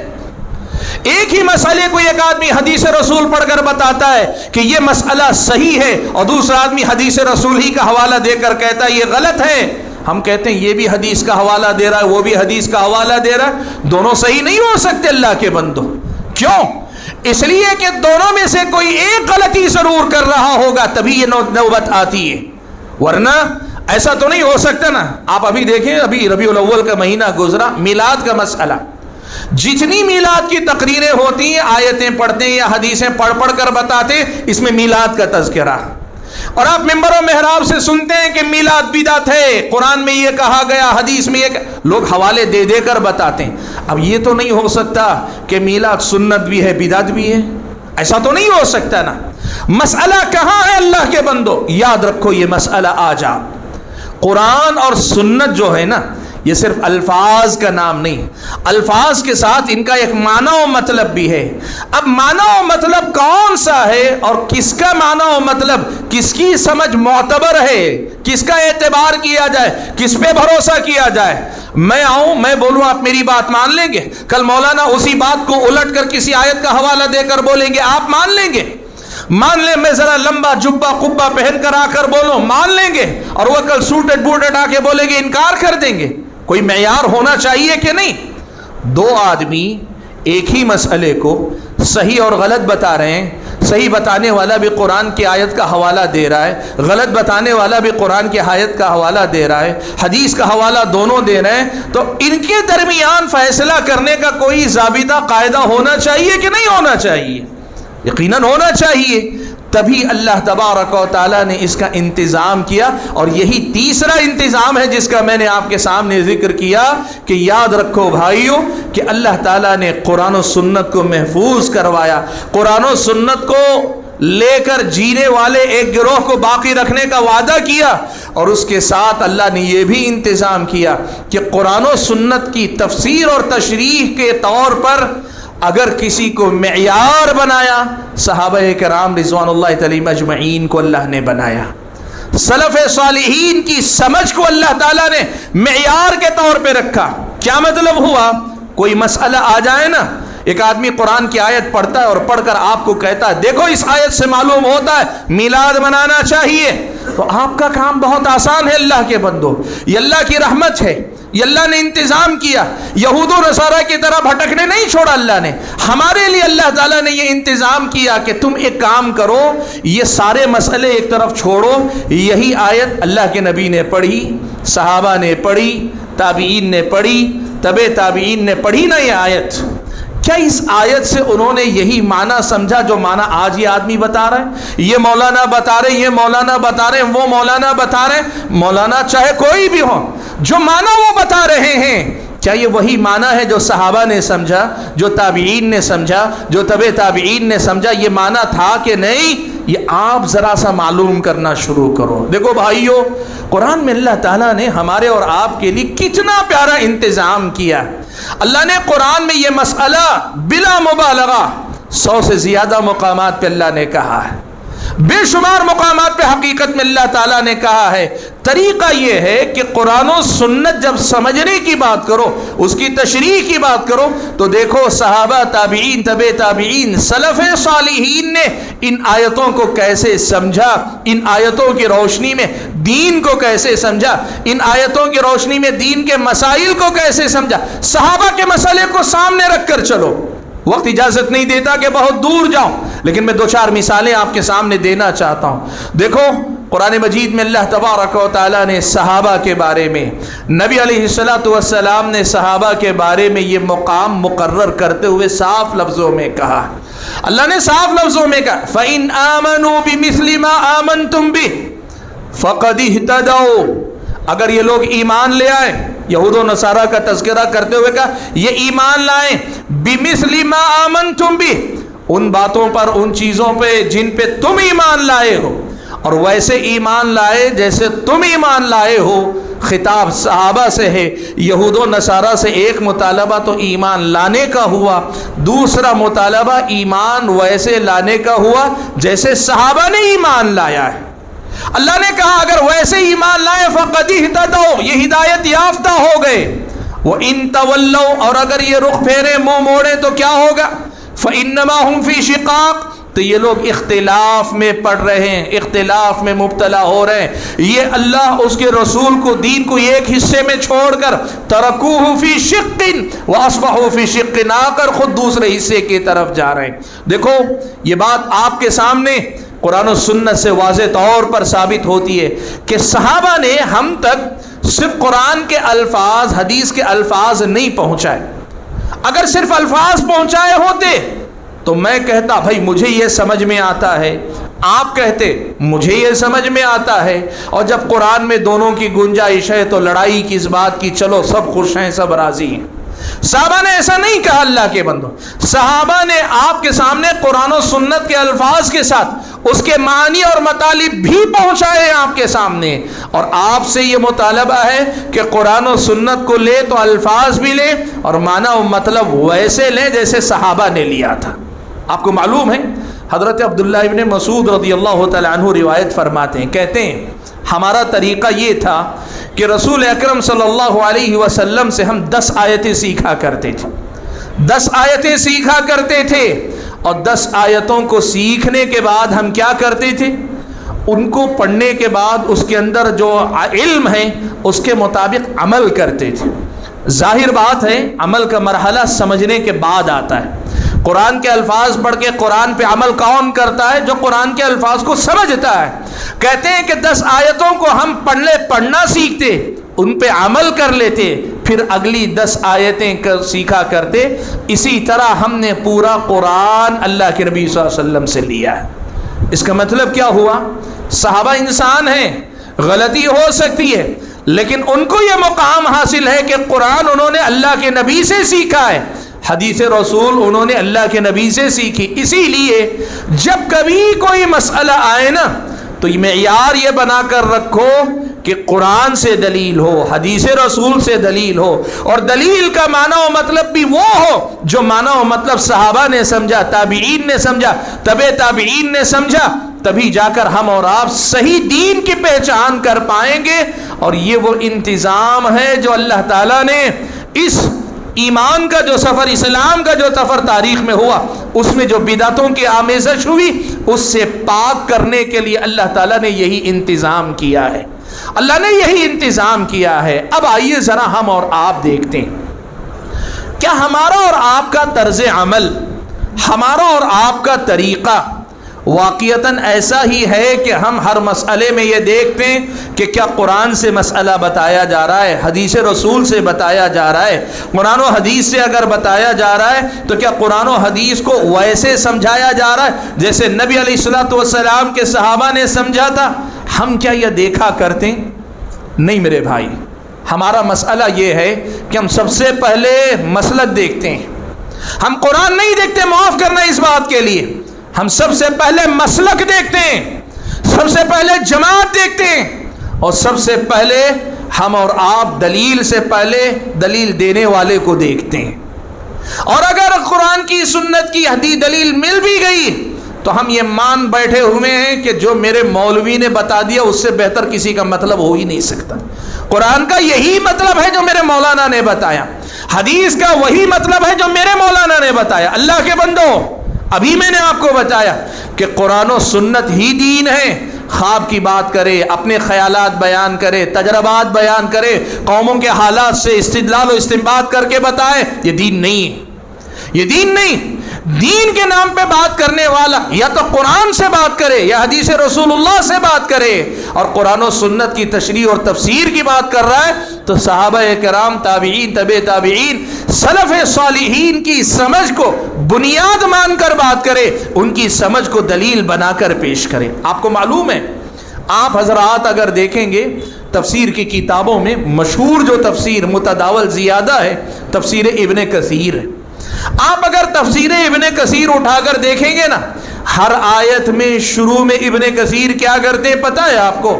ایک ہی مسئلے کو ایک آدمی حدیث رسول پڑھ کر بتاتا ہے کہ یہ مسئلہ صحیح ہے، اور دوسرا آدمی حدیث رسول ہی کا حوالہ دے کر کہتا ہے یہ غلط ہے۔ ہم کہتے ہیں یہ بھی حدیث کا حوالہ دے رہا ہے، وہ بھی حدیث کا حوالہ دے رہا ہے، دونوں صحیح نہیں ہو سکتے اللہ کے بندو۔ کیوں؟ اس لیے کہ دونوں میں سے کوئی ایک غلطی ضرور کر رہا ہوگا تبھی یہ نوبت آتی ہے، ورنہ ایسا تو نہیں ہو سکتا نا۔ آپ ابھی دیکھیں، ابھی ربیع الاول کا مہینہ گزرا، میلاد کا مسئلہ، جتنی میلاد کی تقریریں ہوتی ہیں، آیتیں پڑھتے ہیں یا حدیثیں پڑھ پڑھ کر بتاتے، اس میں میلاد کا تذکرہ، اور آپ ممبر و محراب سے سنتے ہیں کہ میلاد بدعت ہے، قرآن میں یہ کہا گیا، حدیث میں یہ لوگ حوالے دے دے کر بتاتے ہیں۔ اب یہ تو نہیں ہو سکتا کہ میلاد سنت بھی ہے بدعت بھی ہے، ایسا تو نہیں ہو سکتا نا۔ مسئلہ کہاں ہے اللہ کے بندو؟ یاد رکھو یہ مسئلہ آج آپ، قرآن اور سنت جو ہے نا یہ صرف الفاظ کا نام نہیں، الفاظ کے ساتھ ان کا ایک معنی و مطلب بھی ہے۔ اب معنی و مطلب کون سا ہے اور کس کا معنی و مطلب، کس کی سمجھ معتبر ہے، کس کا اعتبار کیا جائے، کس پہ بھروسہ کیا جائے؟ میں آؤں میں بولوں آپ میری بات مان لیں گے؟ کل مولانا اسی بات کو الٹ کر کسی آیت کا حوالہ دے کر بولیں گے، آپ مان لیں گے؟ مان لیں میں ذرا لمبا جبہ قبہ پہن کر آ کر بولوں، مان لیں گے؟ اور وہ کل سوٹڈ بوٹڈ آ کے بولیں گے، انکار کر دیں گے؟ کوئی معیار ہونا چاہیے کہ نہیں؟ دو آدمی ایک ہی مسئلے کو صحیح اور غلط بتا رہے ہیں، صحیح بتانے والا بھی قرآن کی آیت کا حوالہ دے رہا ہے، غلط بتانے والا بھی قرآن کی آیت کا حوالہ دے رہا ہے، حدیث کا حوالہ دونوں دے رہے ہیں، تو ان کے درمیان فیصلہ کرنے کا کوئی ضابطہ قاعدہ ہونا چاہیے کہ نہیں ہونا چاہیے؟ یقیناً ہونا چاہیے، تبھی اللہ تبارک و تعالیٰ نے اس کا انتظام کیا۔ اور یہی تیسرا انتظام ہے جس کا میں نے آپ کے سامنے ذکر کیا کہ یاد رکھو بھائیو کہ اللہ تعالیٰ نے قرآن و سنت کو محفوظ کروایا، قرآن و سنت کو لے کر جینے والے ایک گروہ کو باقی رکھنے کا وعدہ کیا، اور اس کے ساتھ اللہ نے یہ بھی انتظام کیا کہ قرآن و سنت کی تفسیر اور تشریح کے طور پر اگر کسی کو معیار بنایا، صحابہ کرام رضوان اللہ تعالی مجمعین کو اللہ نے بنایا، سلف صالحین کی سمجھ کو اللہ تعالیٰ نے معیار کے طور پہ رکھا۔ کیا مطلب ہوا؟ کوئی مسئلہ آ جائے نا، ایک آدمی قرآن کی آیت پڑھتا ہے اور پڑھ کر آپ کو کہتا ہے دیکھو اس آیت سے معلوم ہوتا ہے میلاد منانا چاہیے، تو آپ کا کام بہت آسان ہے اللہ کے بندو، یہ اللہ کی رحمت ہے، یہ اللہ نے انتظام کیا، یہود و نصارہ کی طرح بھٹکنے نہیں چھوڑا اللہ نے، ہمارے لیے اللہ تعالیٰ نے یہ انتظام کیا کہ تم ایک کام کرو، یہ سارے مسئلے ایک طرف چھوڑو، یہی آیت اللہ کے نبی نے پڑھی، صحابہ نے پڑھی، تابعین نے پڑھی، تبع تابعین نے پڑھی نا یہ آیت، کیا اس آیت سے انہوں نے یہی معنی سمجھا جو معنی آج یہ آدمی بتا رہا ہے، یہ مولانا بتا رہے، یہ مولانا بتا رہے، وہ مولانا بتا رہے؟ مولانا چاہے کوئی بھی ہو، جو معنی وہ بتا رہے ہیں کیا یہ وہی معنی ہے جو صحابہ نے سمجھا، جو تابعین نے سمجھا، جو تبع تابعین نے سمجھا؟ یہ معنی تھا کہ نہیں؟ یہ آپ ذرا سا معلوم کرنا شروع کرو۔ دیکھو بھائیو، قرآن میں اللہ تعالیٰ نے ہمارے اور آپ کے لیے کتنا پیارا انتظام کیا۔ اللہ نے قرآن میں یہ مسئلہ بلا مبالغہ 100 سے زیادہ مقامات پہ اللہ نے کہا ہے، بے شمار مقامات پہ حقیقت میں اللہ تعالیٰ نے کہا ہے۔ طریقہ یہ ہے کہ قرآن و سنت جب سمجھنے کی بات کرو، اس کی تشریح کی بات کرو، تو دیکھو صحابہ، تابعین، تبع تابعین، سلف صالحین نے ان آیتوں کو کیسے سمجھا، ان آیتوں کی روشنی میں دین کو کیسے سمجھا، ان آیتوں کی روشنی میں دین کے مسائل کو کیسے سمجھا۔ صحابہ کے مسئلے کو سامنے رکھ کر چلو، وقت اجازت نہیں دیتا کہ بہت دور جاؤں، لیکن میں 2-4 مثالیں آپ کے سامنے دینا چاہتا ہوں۔ دیکھو قرآن مجید میں اللہ تبارک و تعالیٰ نے صحابہ کے بارے میں، نبی علیہ السلام نے صحابہ کے بارے میں یہ مقام مقرر کرتے ہوئے صاف لفظوں میں کہا، اللہ نے صاف لفظوں میں کہا فَإِنْ آمَنُوا بِمِثْلِ مَا آمَنْتُمْ بِهِ فَقَدِ اهْتَدَوْا، اگر یہ لوگ ایمان لے آئے، یہود و نصارہ کا تذکرہ کرتے ہوئے کہا یہ ایمان لائیں، بِمِثْلِ مَا آمَنْتُمْ بِهِ، ان باتوں پر، ان چیزوں پہ جن پہ تم ایمان لائے ہو، اور ویسے ایمان لائے جیسے تم ایمان لائے ہو۔ خطاب صحابہ سے ہے، یہود و نصارہ سے ایک مطالبہ تو ایمان لانے کا ہوا، دوسرا مطالبہ ایمان ویسے لانے کا ہوا جیسے صحابہ نے ایمان لایا ہے۔ اللہ نے کہا اگر ویسے ایمان لائے فقد اہتدوا، یہ ہدایت یافتہ ہو گئے، وَإِن تَوَلَّوْا، اور اگر یہ رخ پھیرے، منہ موڑے تو کیا ہوگا؟ فَإِنَّمَا هُمْ فِي شِقَاقٍ، تو یہ لوگ اختلاف میں پڑ رہے ہیں، اختلاف میں مبتلا ہو رہے ہیں۔ یہ اللہ اس کے رسول کو، دین کو ایک حصے میں چھوڑ کر تَرَكُوهُ فِي شِقٍّ وَأَصْبَحُوا فِي شِقٍّ، آ کر خود دوسرے حصے کی طرف جا رہے ہیں۔ دیکھو یہ بات آپ کے سامنے قرآن و سنت سے واضح طور پر ثابت ہوتی ہے کہ صحابہ نے ہم تک صرف قرآن کے الفاظ، حدیث کے الفاظ نہیں پہنچائے۔ اگر صرف الفاظ پہنچائے ہوتے تو میں کہتا بھائی مجھے یہ سمجھ میں آتا ہے، آپ کہتے مجھے یہ سمجھ میں آتا ہے، اور جب قرآن میں دونوں کی گنجائش ہے تو لڑائی کس بات کی؟ چلو سب خوش ہیں، سب راضی ہیں۔ صحابہ نے ایسا نہیں کہا اللہ کے بندوں، صحابہ نے آپ کے سامنے قرآن و سنت کے الفاظ کے ساتھ اس کے معنی اور مطالب بھی پہنچائے آپ کے سامنے، اور آپ سے یہ مطالبہ ہے کہ قرآن و سنت کو لے تو الفاظ بھی لے اور معنی و مطلب ویسے لیں جیسے صحابہ نے لیا تھا۔ آپ کو معلوم ہے حضرت عبداللہ ابن مسعود رضی اللہ تعالیٰ عنہ روایت فرماتے ہیں، کہتے ہیں ہمارا طریقہ یہ تھا کہ رسول اکرم صلی اللہ علیہ وسلم سے ہم 10 آیتیں سیکھا کرتے تھے، 10 آیتیں سیکھا کرتے تھے، اور 10 آیتوں کو سیکھنے کے بعد ہم کیا کرتے تھے؟ ان کو پڑھنے کے بعد اس کے اندر جو علم ہے اس کے مطابق عمل کرتے تھے۔ ظاہر بات ہے عمل کا مرحلہ سمجھنے کے بعد آتا ہے۔ قرآن کے الفاظ پڑھ کے قرآن پہ عمل کون کرتا ہے؟ جو قرآن کے الفاظ کو سمجھتا ہے۔ کہتے ہیں کہ 10 آیتوں کو ہم پڑھنا سیکھتے، ان پہ عمل کر لیتے، پھر اگلی 10 آیتیں سیکھا کرتے۔ اسی طرح ہم نے پورا قرآن اللہ کے نبی صلی اللہ علیہ وسلم سے لیا ہے۔ اس کا مطلب کیا ہوا؟ صحابہ انسان ہیں، غلطی ہو سکتی ہے، لیکن ان کو یہ مقام حاصل ہے کہ قرآن انہوں نے اللہ کے نبی سے سیکھا ہے، حدیث رسول انہوں نے اللہ کے نبی سے سیکھی۔ اسی لیے جب کبھی کوئی مسئلہ آئے نا تو معیار یہ بنا کر رکھو کہ قرآن سے دلیل ہو، حدیث رسول سے دلیل ہو، اور دلیل کا معنی و مطلب بھی وہ ہو جو معنی و مطلب صحابہ نے سمجھا، تابعین نے سمجھا، تبع تابعین نے سمجھا، تبھی جا کر ہم اور آپ صحیح دین کی پہچان کر پائیں گے۔ اور یہ وہ انتظام ہے جو اللہ تعالیٰ نے اس ایمان کا جو سفر، اسلام کا جو سفر تاریخ میں ہوا، اس میں جو بدعتوں کی آمیزش ہوئی اس سے پاک کرنے کے لیے اللہ تعالیٰ نے یہی انتظام کیا ہے، اللہ نے یہی انتظام کیا ہے۔ اب آئیے ذرا ہم اور آپ دیکھتے ہیں کیا ہمارا اور آپ کا طرز عمل، ہمارا اور آپ کا طریقہ واقعتاً ایسا ہی ہے کہ ہم ہر مسئلے میں یہ دیکھتے ہیں کہ کیا قرآن سے مسئلہ بتایا جا رہا ہے، حدیث رسول سے بتایا جا رہا ہے، قرآن و حدیث سے اگر بتایا جا رہا ہے تو کیا قرآن و حدیث کو ویسے سمجھایا جا رہا ہے جیسے نبی علیہ الصلوۃ والسلام کے صحابہ نے سمجھا تھا؟ ہم کیا یہ دیکھا کرتے ہیں؟ نہیں میرے بھائی، ہمارا مسئلہ یہ ہے کہ ہم سب سے پہلے مسلک دیکھتے ہیں، ہم قرآن نہیں دیکھتے، معاف کرنا اس بات کے لیے، ہم سب سے پہلے مسلک دیکھتے ہیں، سب سے پہلے جماعت دیکھتے ہیں، اور سب سے پہلے ہم اور آپ دلیل سے پہلے دلیل دینے والے کو دیکھتے ہیں۔ اور اگر قرآن کی سنت کی حدیث دلیل مل بھی گئی تو ہم یہ مان بیٹھے ہوئے ہیں کہ جو میرے مولوی نے بتا دیا اس سے بہتر کسی کا مطلب ہو ہی نہیں سکتا۔ قرآن کا یہی مطلب ہے جو میرے مولانا نے بتایا، حدیث کا وہی مطلب ہے جو میرے مولانا نے بتایا۔ اللہ کے بندو، ابھی میں نے آپ کو بتایا کہ قرآن و سنت ہی دین ہے۔ خواب کی بات کرے، اپنے خیالات بیان کرے، تجربات بیان کرے، قوموں کے حالات سے استدلال و استنباط کر کے بتائے، یہ دین نہیں ہے، یہ دین نہیں۔ دین کے نام پہ بات کرنے والا یا تو قرآن سے بات کرے یا حدیث رسول اللہ سے بات کرے، اور قرآن و سنت کی تشریح اور تفسیر کی بات کر رہا ہے تو صحابہ کرام، تابعین، تبع تابعین، سلف صالحین کی سمجھ کو بنیاد مان کر بات کرے، ان کی سمجھ کو دلیل بنا کر پیش کرے۔ آپ کو معلوم ہے، آپ حضرات اگر دیکھیں گے تفسیر کی کتابوں میں مشہور جو تفسیر متداول زیادہ ہے تفسیر ابن کثیر ہے۔ آپ اگر تفسیر ابن کثیر اٹھا کر دیکھیں گے نا، ہر آیت میں شروع میں ابن کثیر کیا کرتے ہیں پتہ ہے آپ کو؟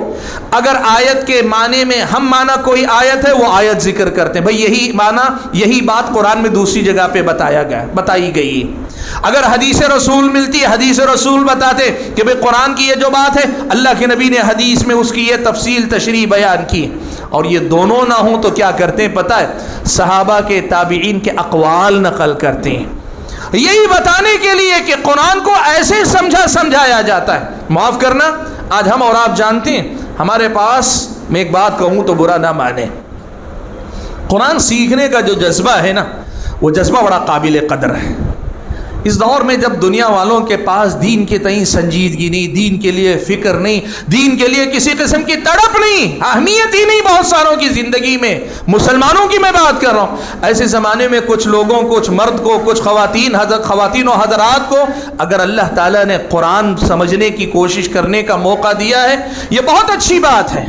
اگر آیت کے معنی میں ہم معنی کوئی آیت ہے وہ آیت ذکر کرتے ہیں، بھئی یہی معنی، یہی بات قرآن میں دوسری جگہ پہ بتائی گئی۔ اگر حدیث رسول ملتی ہے، حدیث رسول بتاتے کہ بھئی قرآن کی یہ جو بات ہے اللہ کے نبی نے حدیث میں اس کی یہ تفصیل تشریح بیان کی، اور یہ دونوں نہ ہوں تو کیا کرتے ہیں پتہ ہے؟ صحابہ کے، تابعین کے اقوال نقل کرتے ہیں، یہی بتانے کے لیے کہ قرآن کو ایسے سمجھایا جاتا ہے۔ معاف کرنا، آج ہم اور آپ جانتے ہیں ہمارے پاس، میں ایک بات کہوں تو برا نہ مانے، قرآن سیکھنے کا جو جذبہ ہے نا، وہ جذبہ بڑا قابل قدر ہے۔ اس دور میں جب دنیا والوں کے پاس دین کے تئیں سنجیدگی نہیں، دین کے لیے فکر نہیں، دین کے لیے کسی قسم کی تڑپ نہیں، اہمیت ہی نہیں بہت ساروں کی زندگی میں، مسلمانوں کی میں بات کر رہا ہوں، ایسے زمانے میں کچھ لوگوں، کچھ مرد کو، کچھ خواتین و حضرات کو اگر اللہ تعالیٰ نے قرآن سمجھنے کی کوشش کرنے کا موقع دیا ہے، یہ بہت اچھی بات ہے۔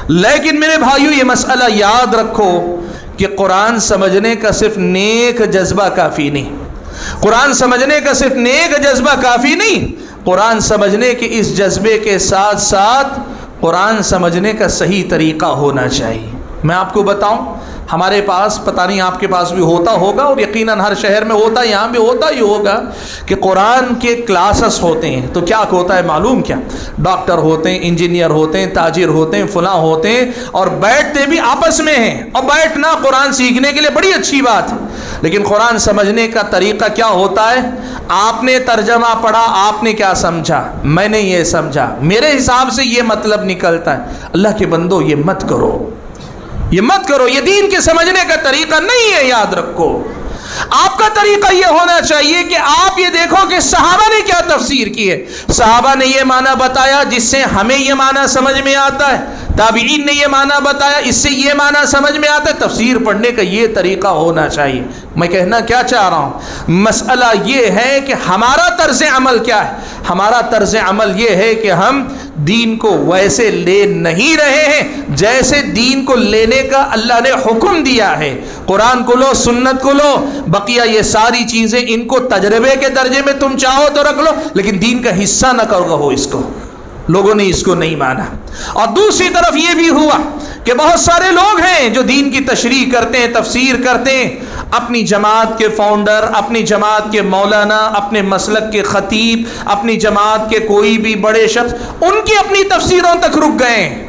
لیکن میرے بھائیو، یہ مسئلہ یاد رکھو کہ قرآن سمجھنے کا صرف نیک جذبہ کافی نہیں، قرآن سمجھنے کا صرف نیک جذبہ کافی نہیں، قرآن سمجھنے کے اس جذبے کے ساتھ ساتھ قرآن سمجھنے کا صحیح طریقہ ہونا چاہیے۔ میں آپ کو بتاؤں، ہمارے پاس، پتہ نہیں آپ کے پاس بھی ہوتا ہوگا اور یقیناً ہر شہر میں ہوتا ہے، یہاں بھی ہوتا ہی ہوگا کہ قرآن کے کلاسز ہوتے ہیں تو کیا ہوتا ہے معلوم کیا؟ ڈاکٹر ہوتے ہیں، انجینئر ہوتے ہیں، تاجر ہوتے ہیں، فلاں ہوتے ہیں، اور بیٹھتے بھی آپس میں ہیں، اور بیٹھنا قرآن سیکھنے کے لیے بڑی اچھی بات ہے، لیکن قرآن سمجھنے کا طریقہ کیا ہوتا ہے؟ آپ نے ترجمہ پڑھا، آپ نے کیا سمجھا، میں نے یہ سمجھا، میرے حساب سے یہ مطلب نکلتا ہے۔ اللہ کے بندو، یہ مت کرو، یہ مت کرو، یہ دین کے سمجھنے کا طریقہ نہیں ہے، یاد رکھو۔ آپ کا طریقہ یہ ہونا چاہیے کہ آپ یہ دیکھو کہ صحابہ نے کیا تفسیر کی ہے، صحابہ نے یہ معنی بتایا جس سے ہمیں یہ معنی سمجھ میں آتا ہے، تابعین نے یہ معنی بتایا اس سے یہ معنی سمجھ میں آتا ہے، تفسیر پڑھنے کا یہ طریقہ ہونا چاہیے۔ میں کہنا کیا چاہ رہا ہوں، مسئلہ یہ ہے کہ ہمارا طرز عمل کیا ہے۔ ہمارا طرز عمل یہ ہے کہ ہم دین کو ویسے لے نہیں رہے ہیں جیسے دین کو لینے کا اللہ نے حکم دیا ہے۔ قرآن کو لو، سنت کو لو، بقیہ یہ ساری چیزیں ان کو تجربے کے درجے میں تم چاہو تو رکھ لو، لیکن دین کا حصہ نہ کرو اس کو۔ لوگوں نے اس کو نہیں مانا، اور دوسری طرف یہ بھی ہوا کہ بہت سارے لوگ ہیں جو دین کی تشریح کرتے ہیں، تفسیر کرتے ہیں، اپنی جماعت کے فاؤنڈر، اپنی جماعت کے مولانا، اپنے مسلک کے خطیب، اپنی جماعت کے کوئی بھی بڑے شخص، ان کی اپنی تفسیروں تک رک گئے ہیں۔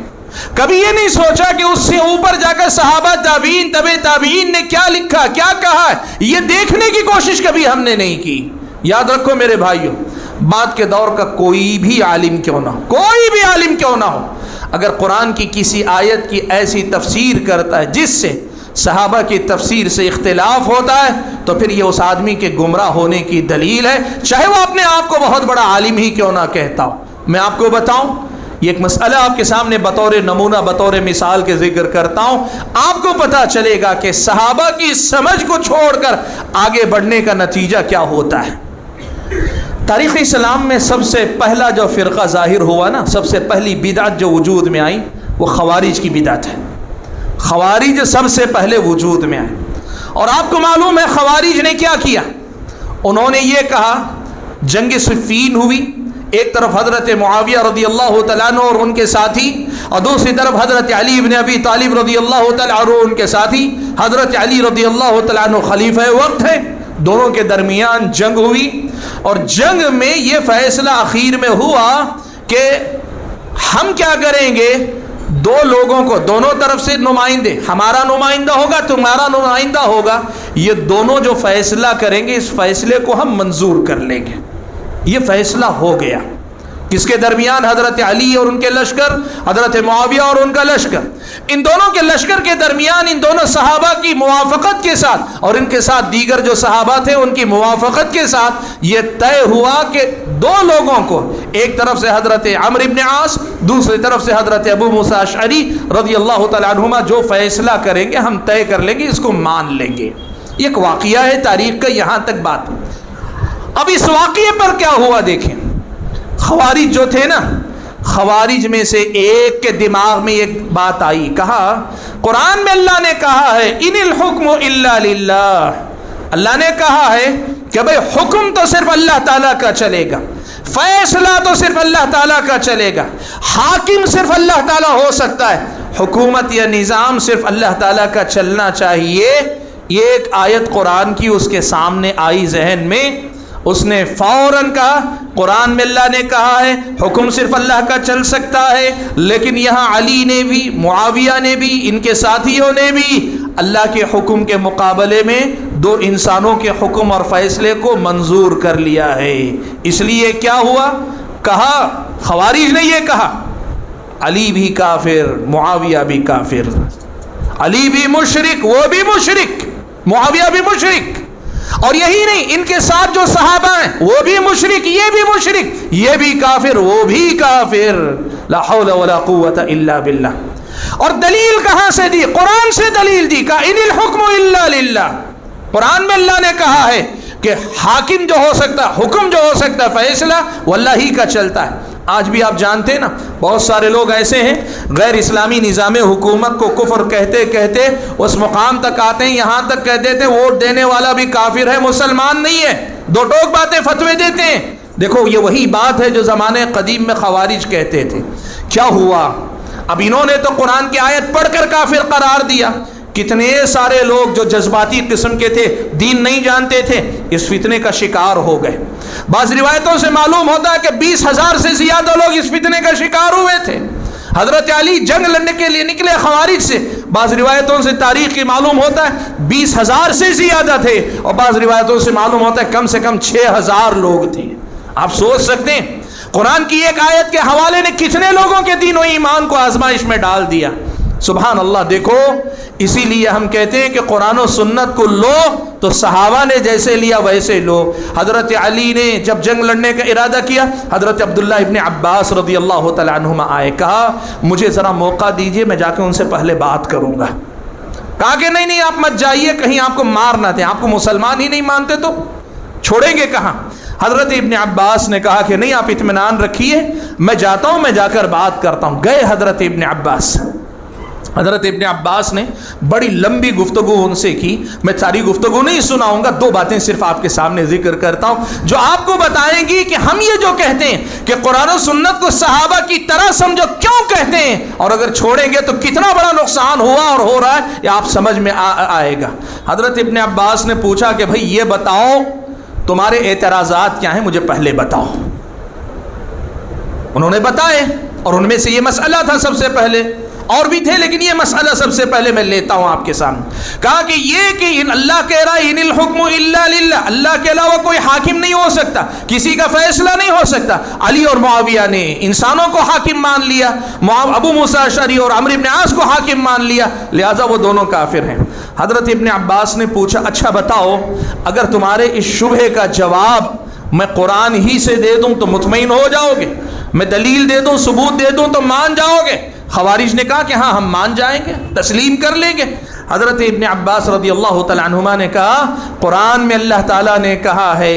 کبھی یہ نہیں سوچا کہ اس سے اوپر جا کر صحابہ، تابعین، تبع تابعین نے کیا لکھا، کیا کہا ہے، یہ دیکھنے کی کوشش کبھی ہم نے نہیں کی۔ یاد رکھو میرے بھائیوں، بعد کے دور کا کوئی بھی عالم کیوں نہ ہو، کوئی بھی عالم کیوں نہ ہو، اگر قرآن کی کسی آیت کی ایسی تفسیر کرتا ہے جس سے صحابہ کی تفسیر سے اختلاف ہوتا ہے تو پھر یہ اس آدمی کے گمراہ ہونے کی دلیل ہے، چاہے وہ اپنے آپ کو بہت بڑا عالم ہی کیوں نہ کہتا ہو۔ میں آپ کو بتاؤں، یہ ایک مسئلہ آپ کے سامنے بطور نمونہ، بطور مثال کے ذکر کرتا ہوں، آپ کو پتہ چلے گا کہ صحابہ کی سمجھ کو چھوڑ کر آگے بڑھنے کا نتیجہ کیا ہوتا ہے۔ تاریخ اسلام میں سب سے پہلا جو فرقہ ظاہر ہوا نا، سب سے پہلی بدعت جو وجود میں آئی وہ خوارج کی بدعت ہے۔ خوارج سب سے پہلے وجود میں آئے، اور آپ کو معلوم ہے خوارج نے کیا کیا؟ انہوں نے یہ کہا، جنگ صفین ہوئی، ایک طرف حضرت معاویہ رضی اللہ تعالیٰ عنہ اور ان کے ساتھی، اور دوسری طرف حضرت علی بن ابی طالب رضی اللہ تعالیٰ عنہ ان کے ساتھی، حضرت علی رضی اللہ تعالیٰ عنہ خلیفہ وقت ہے، دونوں کے درمیان جنگ ہوئی، اور جنگ میں یہ فیصلہ اخیر میں ہوا کہ ہم کیا کریں گے، دو لوگوں کو، دونوں طرف سے نمائندے، ہمارا نمائندہ ہوگا، تمہارا نمائندہ ہوگا، یہ دونوں جو فیصلہ کریں گے اس فیصلے کو ہم منظور کر لیں گے۔ یہ فیصلہ ہو گیا، کس کے درمیان؟ حضرت علی اور ان کے لشکر، حضرت معاویہ اور ان کا لشکر، ان دونوں کے لشکر کے درمیان ان دونوں صحابہ کی موافقت کے ساتھ اور ان کے ساتھ دیگر جو صحابہ تھے ان کی موافقت کے ساتھ یہ طے ہوا کہ دو لوگوں کو، ایک طرف سے حضرت عمرو بن عاص، دوسری طرف سے حضرت ابو موسیٰ اشعری رضی اللہ تعالیٰ عنہما، جو فیصلہ کریں گے ہم طے کر لیں گے، اس کو مان لیں گے۔ یہ ایک واقعہ ہے تاریخ کا، یہاں تک بات۔ اب اس واقعے پر کیا ہوا دیکھیں، خوارج جو تھے نا، خوارج میں سے ایک کے دماغ میں ایک بات آئی، کہا قرآن میں اللہ نے کہا ہے ان الحکم الا للہ، اللہ نے کہا ہے کہ بھئی حکم تو صرف اللہ تعالیٰ کا چلے گا، فیصلہ تو صرف اللہ تعالیٰ کا چلے گا، حاکم صرف اللہ تعالیٰ ہو سکتا ہے، حکومت یا نظام صرف اللہ تعالیٰ کا چلنا چاہیے۔ یہ ایک آیت قرآن کی اس کے سامنے آئی ذہن میں، اس نے فوراً کہا قرآن میں اللہ نے کہا ہے حکم صرف اللہ کا چل سکتا ہے، لیکن یہاں علی نے بھی، معاویہ نے بھی، ان کے ساتھیوں نے بھی اللہ کے حکم کے مقابلے میں دو انسانوں کے حکم اور فیصلے کو منظور کر لیا ہے۔ اس لیے کیا ہوا؟ کہا خوارج نے یہ کہا علی بھی کافر، معاویہ بھی کافر، علی بھی مشرک، وہ بھی مشرک، معاویہ بھی مشرک، اور یہی نہیں ان کے ساتھ جو صحابہ ہیں وہ بھی مشرک، یہ بھی مشرک، یہ بھی کافر، وہ بھی کافر، لا حول ولا قوت الا باللہ۔ اور دلیل کہاں سے دی؟ قرآن سے دلیل دی، کہا ان الحکم الا للہ، قرآن میں اللہ نے کہا ہے کہ حاکم جو ہو سکتا ہے، حکم جو ہو سکتا ہے، فیصلہ وہ اللہ ہی کا چلتا ہے۔ آج بھی آپ جانتے ہیں نا، بہت سارے لوگ ایسے ہیں غیر اسلامی نظام حکومت کو کفر کہتے کہتے اس مقام تک آتے ہیں، یہاں تک کہہ دیتے ہیں ووٹ دینے والا بھی کافر ہے، مسلمان نہیں ہے، دو ٹوک باتیں فتوے دیتے ہیں۔ دیکھو یہ وہی بات ہے جو زمانے قدیم میں خوارج کہتے تھے۔ کیا ہوا؟ اب انہوں نے تو قرآن کی آیت پڑھ کر کافر قرار دیا۔ کتنے سارے لوگ جو جذباتی قسم کے تھے، دین نہیں جانتے تھے، اس فتنے کا شکار ہو گئے۔ بعض روایتوں سے معلوم ہوتا ہے کہ 20,000 سے زیادہ لوگ اس فتنے کا شکار ہوئے تھے۔ حضرت علی جنگ لڑنے کے لیے نکلے خوارج سے، بعض روایتوں سے تاریخ کی معلوم ہوتا ہے 20,000 سے زیادہ تھے، اور بعض روایتوں سے معلوم ہوتا ہے کم سے کم 6,000 لوگ تھے۔ آپ سوچ سکتے ہیں قرآن کی ایک آیت کے حوالے نے کتنے لوگوں کے دین و ایمان کو آزمائش میں ڈال دیا۔ سبحان اللہ۔ دیکھو اسی لیے ہم کہتے ہیں کہ قرآن و سنت کو لو تو صحابہ نے جیسے لیا ویسے لو۔ حضرت علی نے جب جنگ لڑنے کا ارادہ کیا، حضرت عبداللہ ابن عباس رضی اللہ تعالی عنہما آئے، کہا مجھے ذرا موقع دیجئے، میں جا کے ان سے پہلے بات کروں گا۔ کہا کہ نہیں آپ مت جائیے، کہیں آپ کو مار نہ دیں، آپ کو مسلمان ہی نہیں مانتے تو چھوڑیں گے کہاں۔ حضرت ابن عباس نے کہا کہ نہیں آپ اطمینان رکھیے، میں جاتا ہوں، میں جا کر بات کرتا ہوں۔ گئے حضرت ابن عباس۔ حضرت ابن عباس نے بڑی لمبی گفتگو ان سے کی۔ میں ساری گفتگو نہیں سناؤں گا، دو باتیں صرف آپ کے سامنے ذکر کرتا ہوں جو آپ کو بتائیں گی کہ ہم یہ جو کہتے ہیں کہ قرآن و سنت کو صحابہ کی طرح سمجھو کیوں کہتے ہیں، اور اگر چھوڑیں گے تو کتنا بڑا نقصان ہوا اور ہو رہا ہے، یہ آپ سمجھ میں آئے گا۔ حضرت ابن عباس نے پوچھا کہ بھائی یہ بتاؤ تمہارے اعتراضات کیا ہیں، مجھے پہلے بتاؤ۔ انہوں نے بتائے، اور ان میں سے یہ مسئلہ تھا سب سے پہلے، اور بھی تھے لیکن یہ مسئلہ سب سے پہلے میں لیتا ہوں آپ کے سامنے۔ کہا کہ یہ کہ اللہ کہہ رہا ہے ان الحکم الا للہ، اللہ کے علاوہ کوئی حاکم نہیں ہو سکتا، کسی کا فیصلہ نہیں ہو سکتا۔ علی اور معاویہ نے انسانوں کو حاکم مان لیا، ابو موسیٰ اشعری اور عمرو بن عاص کو حاکم مان لیا، لہذا وہ دونوں کافر ہیں۔ حضرت ابن عباس نے پوچھا اچھا بتاؤ اگر تمہارے اس شبہے کا جواب میں قرآن ہی سے دے دوں تو مطمئن ہو جاؤ گے، میں دلیل دے دوں، ثبوت دے دوں تو مان جاؤ گے؟ خوارج نے کہا کہ ہاں ہم مان جائیں گے، تسلیم کر لیں گے۔ حضرت ابن عباس رضی اللہ تعالی عنہما نے کہا قرآن میں اللہ تعالیٰ نے کہا ہے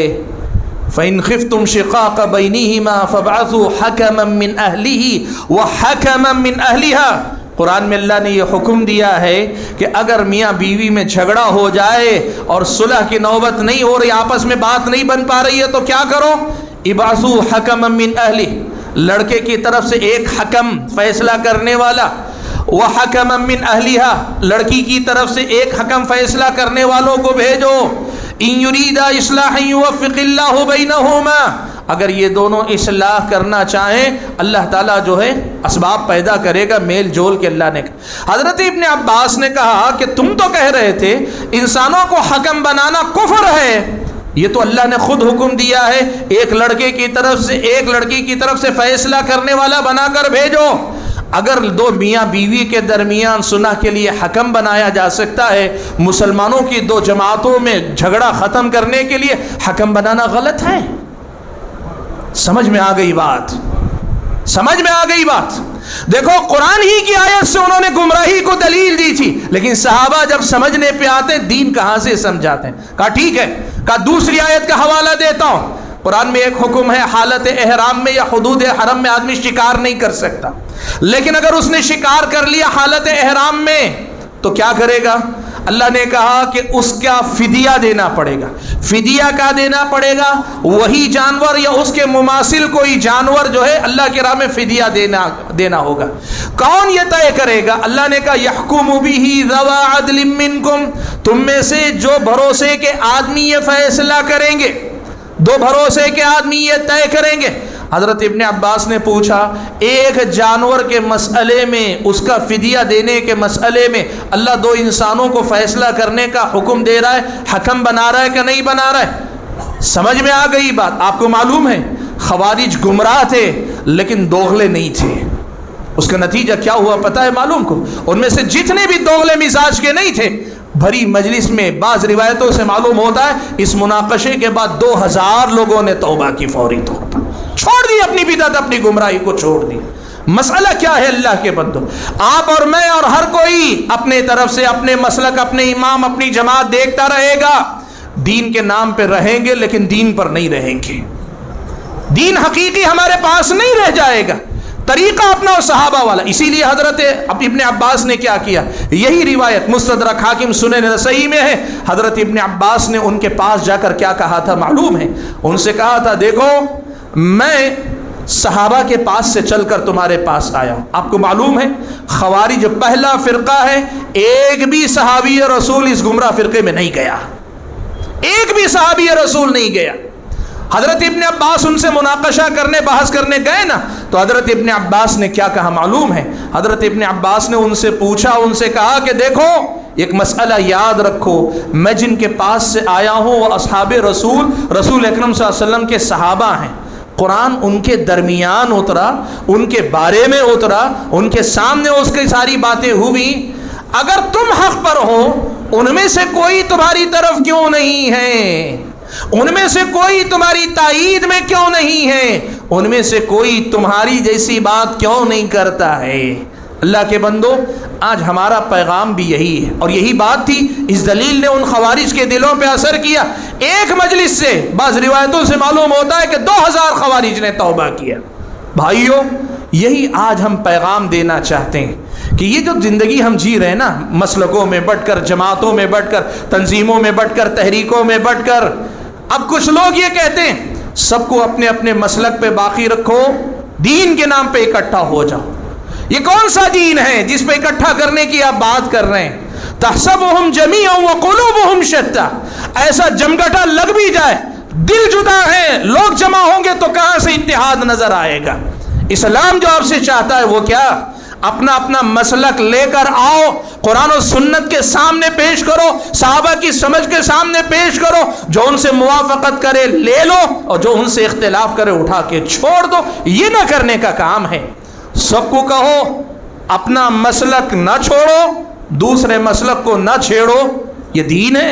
فَإِنْ خِفْتُمْ شِقَاقَ بَيْنِهِمَا فَابْعَثُوا حَكَمًا مِّنْ أَهْلِهِ وَحَكَمًا مِّنْ أَهْلِهَا۔ قرآن میں اللہ نے یہ حکم دیا ہے کہ اگر میاں بیوی میں جھگڑا ہو جائے اور صلح کی نوبت نہیں ہو رہی، آپس میں بات نہیں بن پا رہی ہے تو کیا کرو؟ ابعثوا حکما من اہلہ، لڑکے کی طرف سے ایک حکم فیصلہ کرنے والا، وحکما من اہلہا، لڑکی کی طرف سے ایک حکم فیصلہ کرنے والوں کو بھیجو۔ ان یریدا اصلاحا یوفق اللہ بینہما، اگر یہ دونوں اصلاح کرنا چاہیں اللہ تعالیٰ جو ہے اسباب پیدا کرے گا، میل جول کے اللہ نے کہا۔ حضرت ابن عباس نے کہا کہ تم تو کہہ رہے تھے انسانوں کو حکم بنانا کفر ہے، یہ تو اللہ نے خود حکم دیا ہے ایک لڑکے کی طرف سے ایک لڑکی کی طرف سے فیصلہ کرنے والا بنا کر بھیجو۔ اگر دو میاں بیوی کے درمیان صلح کے لیے حکم بنایا جا سکتا ہے، مسلمانوں کی دو جماعتوں میں جھگڑا ختم کرنے کے لیے حکم بنانا غلط ہے؟ سمجھ میں آ گئی بات؟ سمجھ میں آ گئی بات؟ دیکھو قرآن ہی کی آیت سے انہوں نے گمراہی کو دلیل دی تھی، لیکن صحابہ جب سمجھنے پہ آتے دین کہاں سے سمجھاتے ہیں؟ کہا ٹھیک ہے، کہا دوسری آیت کا حوالہ دیتا ہوں۔ قرآن میں ایک حکم ہے حالت احرام میں یا حدود حرم میں آدمی شکار نہیں کر سکتا، لیکن اگر اس نے شکار کر لیا حالت احرام میں تو کیا کرے گا؟ اللہ نے کہا کہ اس کا فدیہ دینا پڑے گا۔ فدیہ کا دینا پڑے گا؟ وہی جانور یا اس کے مماثل کوئی جانور جو ہے اللہ کی راہ میں فدیہ دینا ہوگا۔ کون یہ طے کرے گا؟ اللہ نے کہا یحکم بہ ذوی عدل منکم، تم میں سے جو بھروسے کے آدمی یہ فیصلہ کریں گے، دو بھروسے کے آدمی یہ طے کریں گے۔ حضرت ابن عباس نے پوچھا ایک جانور کے مسئلے میں، اس کا فدیہ دینے کے مسئلے میں اللہ دو انسانوں کو فیصلہ کرنے کا حکم دے رہا ہے، حکم بنا رہا ہے کہ نہیں بنا رہا ہے؟ سمجھ میں آ گئی بات؟ آپ کو معلوم ہے خوارج گمراہ تھے لیکن دوغلے نہیں تھے۔ اس کا نتیجہ کیا ہوا پتہ ہے معلوم کو؟ ان میں سے جتنے بھی دوغلے مزاج کے نہیں تھے، بھری مجلس میں بعض روایتوں سے معلوم ہوتا ہے اس مناقشے کے بعد 2000 لوگوں نے توبہ کی فوری طور پر، چھوڑ دی اپنی بدعت، اپنی گمراہی کو چھوڑ دی۔ مسئلہ کیا ہے اللہ کے بندو؟ آپ اور میں اور ہر کوئی اپنے طرف سے اپنے مسلک، اپنے امام، اپنی جماعت دیکھتا رہے گا، دین کے نام پہ رہیں گے لیکن دین پر نہیں رہیں گے۔ دین حقیقی ہمارے پاس نہیں رہ جائے گا، طریقہ اپنا صحابہ والا۔ اسی لیے حضرت ابن عباس نے کیا کیا، یہی روایت مستدرک حاکم سنن نسائی میں ہے، حضرت ابن عباس نے ان کے پاس جا کر کیا کہا تھا معلوم ہے؟ ان سے کہا تھا دیکھو میں صحابہ کے پاس سے چل کر تمہارے پاس آیا ہوں، آپ کو معلوم ہے خوارج پہلا فرقہ ہے، ایک بھی صحابی رسول اس گمراہ فرقے میں نہیں گیا، ایک بھی صحابی رسول نہیں گیا۔ حضرت ابن عباس ان سے مناقشہ کرنے بحث کرنے گئے نا، تو حضرت ابن عباس نے کیا کہا معلوم ہے؟ حضرت ابن عباس نے ان سے پوچھا، ان سے کہا کہ دیکھو ایک مسئلہ یاد رکھو، میں جن کے پاس سے آیا ہوں وہ اصحاب رسول اکرم صلی اللہ علیہ وسلم کے صحابہ ہیں، قرآن ان کے درمیان اترا، ان کے بارے میں اترا، ان کے سامنے اس کی ساری باتیں ہوئی، اگر تم حق پر ہو ان میں سے کوئی تمہاری طرف کیوں نہیں ہے؟ ان میں سے کوئی تمہاری تائید میں کیوں نہیں ہے؟ ان میں سے کوئی تمہاری جیسی بات کیوں نہیں کرتا ہے؟ اللہ کے بندو، آج ہمارا پیغام بھی یہی ہے، اور یہی بات تھی، اس دلیل نے ان خوارج کے دلوں پہ اثر کیا۔ ایک مجلس سے بعض روایتوں سے معلوم ہوتا ہے کہ 2000 خوارج نے توبہ کیا۔ بھائیو، یہی آج ہم پیغام دینا چاہتے ہیں کہ یہ جو زندگی ہم جی رہے ہیں نا، مسلکوں میں بٹ کر، جماعتوں میں بٹ کر، تنظیموں میں بٹ کر، تحریکوں میں بٹ کر، اب کچھ لوگ یہ کہتے ہیں سب کو اپنے اپنے مسلک پہ باقی رکھو، دین کے نام پہ اکٹھا ہو جاؤ۔ یہ کون سا دین ہے جس پہ اکٹھا کرنے کی آپ بات کر رہے ہیں؟ تحسبهم جميعا وقلوبهم شتى، ایسا جمگٹا لگ بھی جائے، دل جدا ہے، لوگ جمع ہوں گے تو کہاں سے اتحاد نظر آئے گا؟ اسلام جو آپ سے چاہتا ہے وہ کیا؟ اپنا اپنا مسلک لے کر آؤ، قرآن و سنت کے سامنے پیش کرو، صحابہ کی سمجھ کے سامنے پیش کرو، جو ان سے موافقت کرے لے لو، اور جو ان سے اختلاف کرے اٹھا کے چھوڑ دو۔ یہ نہ کرنے کا کام ہے۔ سب کو کہو اپنا مسلک نہ چھوڑو، دوسرے مسلک کو نہ چھیڑو، یہ دین ہے،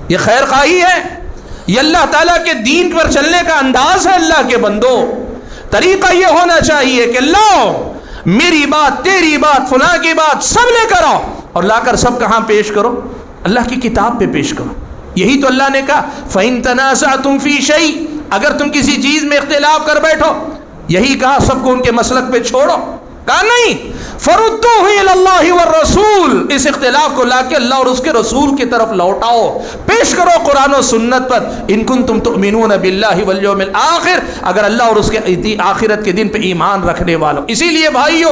یہ خیر خواہی ہے، یہ اللہ تعالیٰ کے دین پر چلنے کا انداز ہے۔ اللہ کے بندو، طریقہ یہ ہونا چاہیے کہ لاؤ میری بات، تیری بات، فلاں کی بات سب لے کر آؤ، اور لا کر سب کہاں پیش کرو؟ اللہ کی کتاب پہ پیش کرو۔ یہی تو اللہ نے کہا فَإِن تَنَازَعْتُمْ فِي شَيْءٍ، اگر تم کسی چیز میں اختلاف کر بیٹھو، یہی کہا سب کو ان کے مسلک پہ چھوڑو، کہا نہیں فَرُدُّوهُ إِلَى اللَّهِ وَالرَّسُولِ، اس اختلاف کو لا کے اللہ اور اس کے رسول کی طرف لوٹاؤ، پیش کرو قرآن و سنت پر۔ ان کنتم تؤمنون باللہ والیوم الآخر، اگر اللہ اور اس کے آخرت کے دن پہ ایمان رکھنے والوں۔ اسی لیے بھائیو،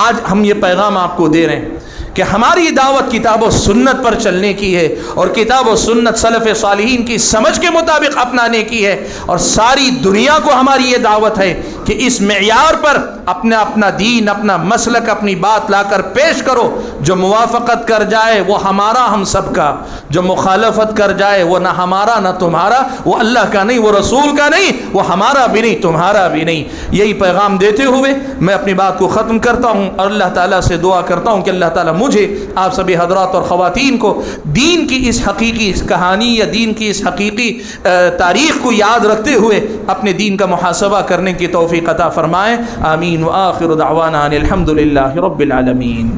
آج ہم یہ پیغام آپ کو دے رہے ہیں کہ ہماری دعوت کتاب و سنت پر چلنے کی ہے، اور کتاب و سنت سلف صالحین کی سمجھ کے مطابق اپنانے کی ہے، اور ساری دنیا کو ہماری یہ دعوت ہے کہ اس معیار پر اپنا اپنا دین، اپنا مسلک، اپنی بات لا کر پیش کرو۔ جو موافقت کر جائے وہ ہمارا ہم سب کا، جو مخالفت کر جائے وہ نہ ہمارا نہ تمہارا، وہ اللہ کا نہیں، وہ رسول کا نہیں، وہ ہمارا بھی نہیں، تمہارا بھی نہیں۔ یہی پیغام دیتے ہوئے میں اپنی بات کو ختم کرتا ہوں، اور اللہ تعالیٰ سے دعا کرتا ہوں کہ اللہ تعالیٰ مجھے، آپ سبھی حضرات اور خواتین کو دین کی اس حقیقی کہانی یا دین کی اس حقیقی تاریخ کو یاد رکھتے ہوئے اپنے دین کا محاسبہ کرنے کی توفیق عطا فرمائیں۔ آمین۔ وآخر دعوانا ان الحمد للہ رب العالمین۔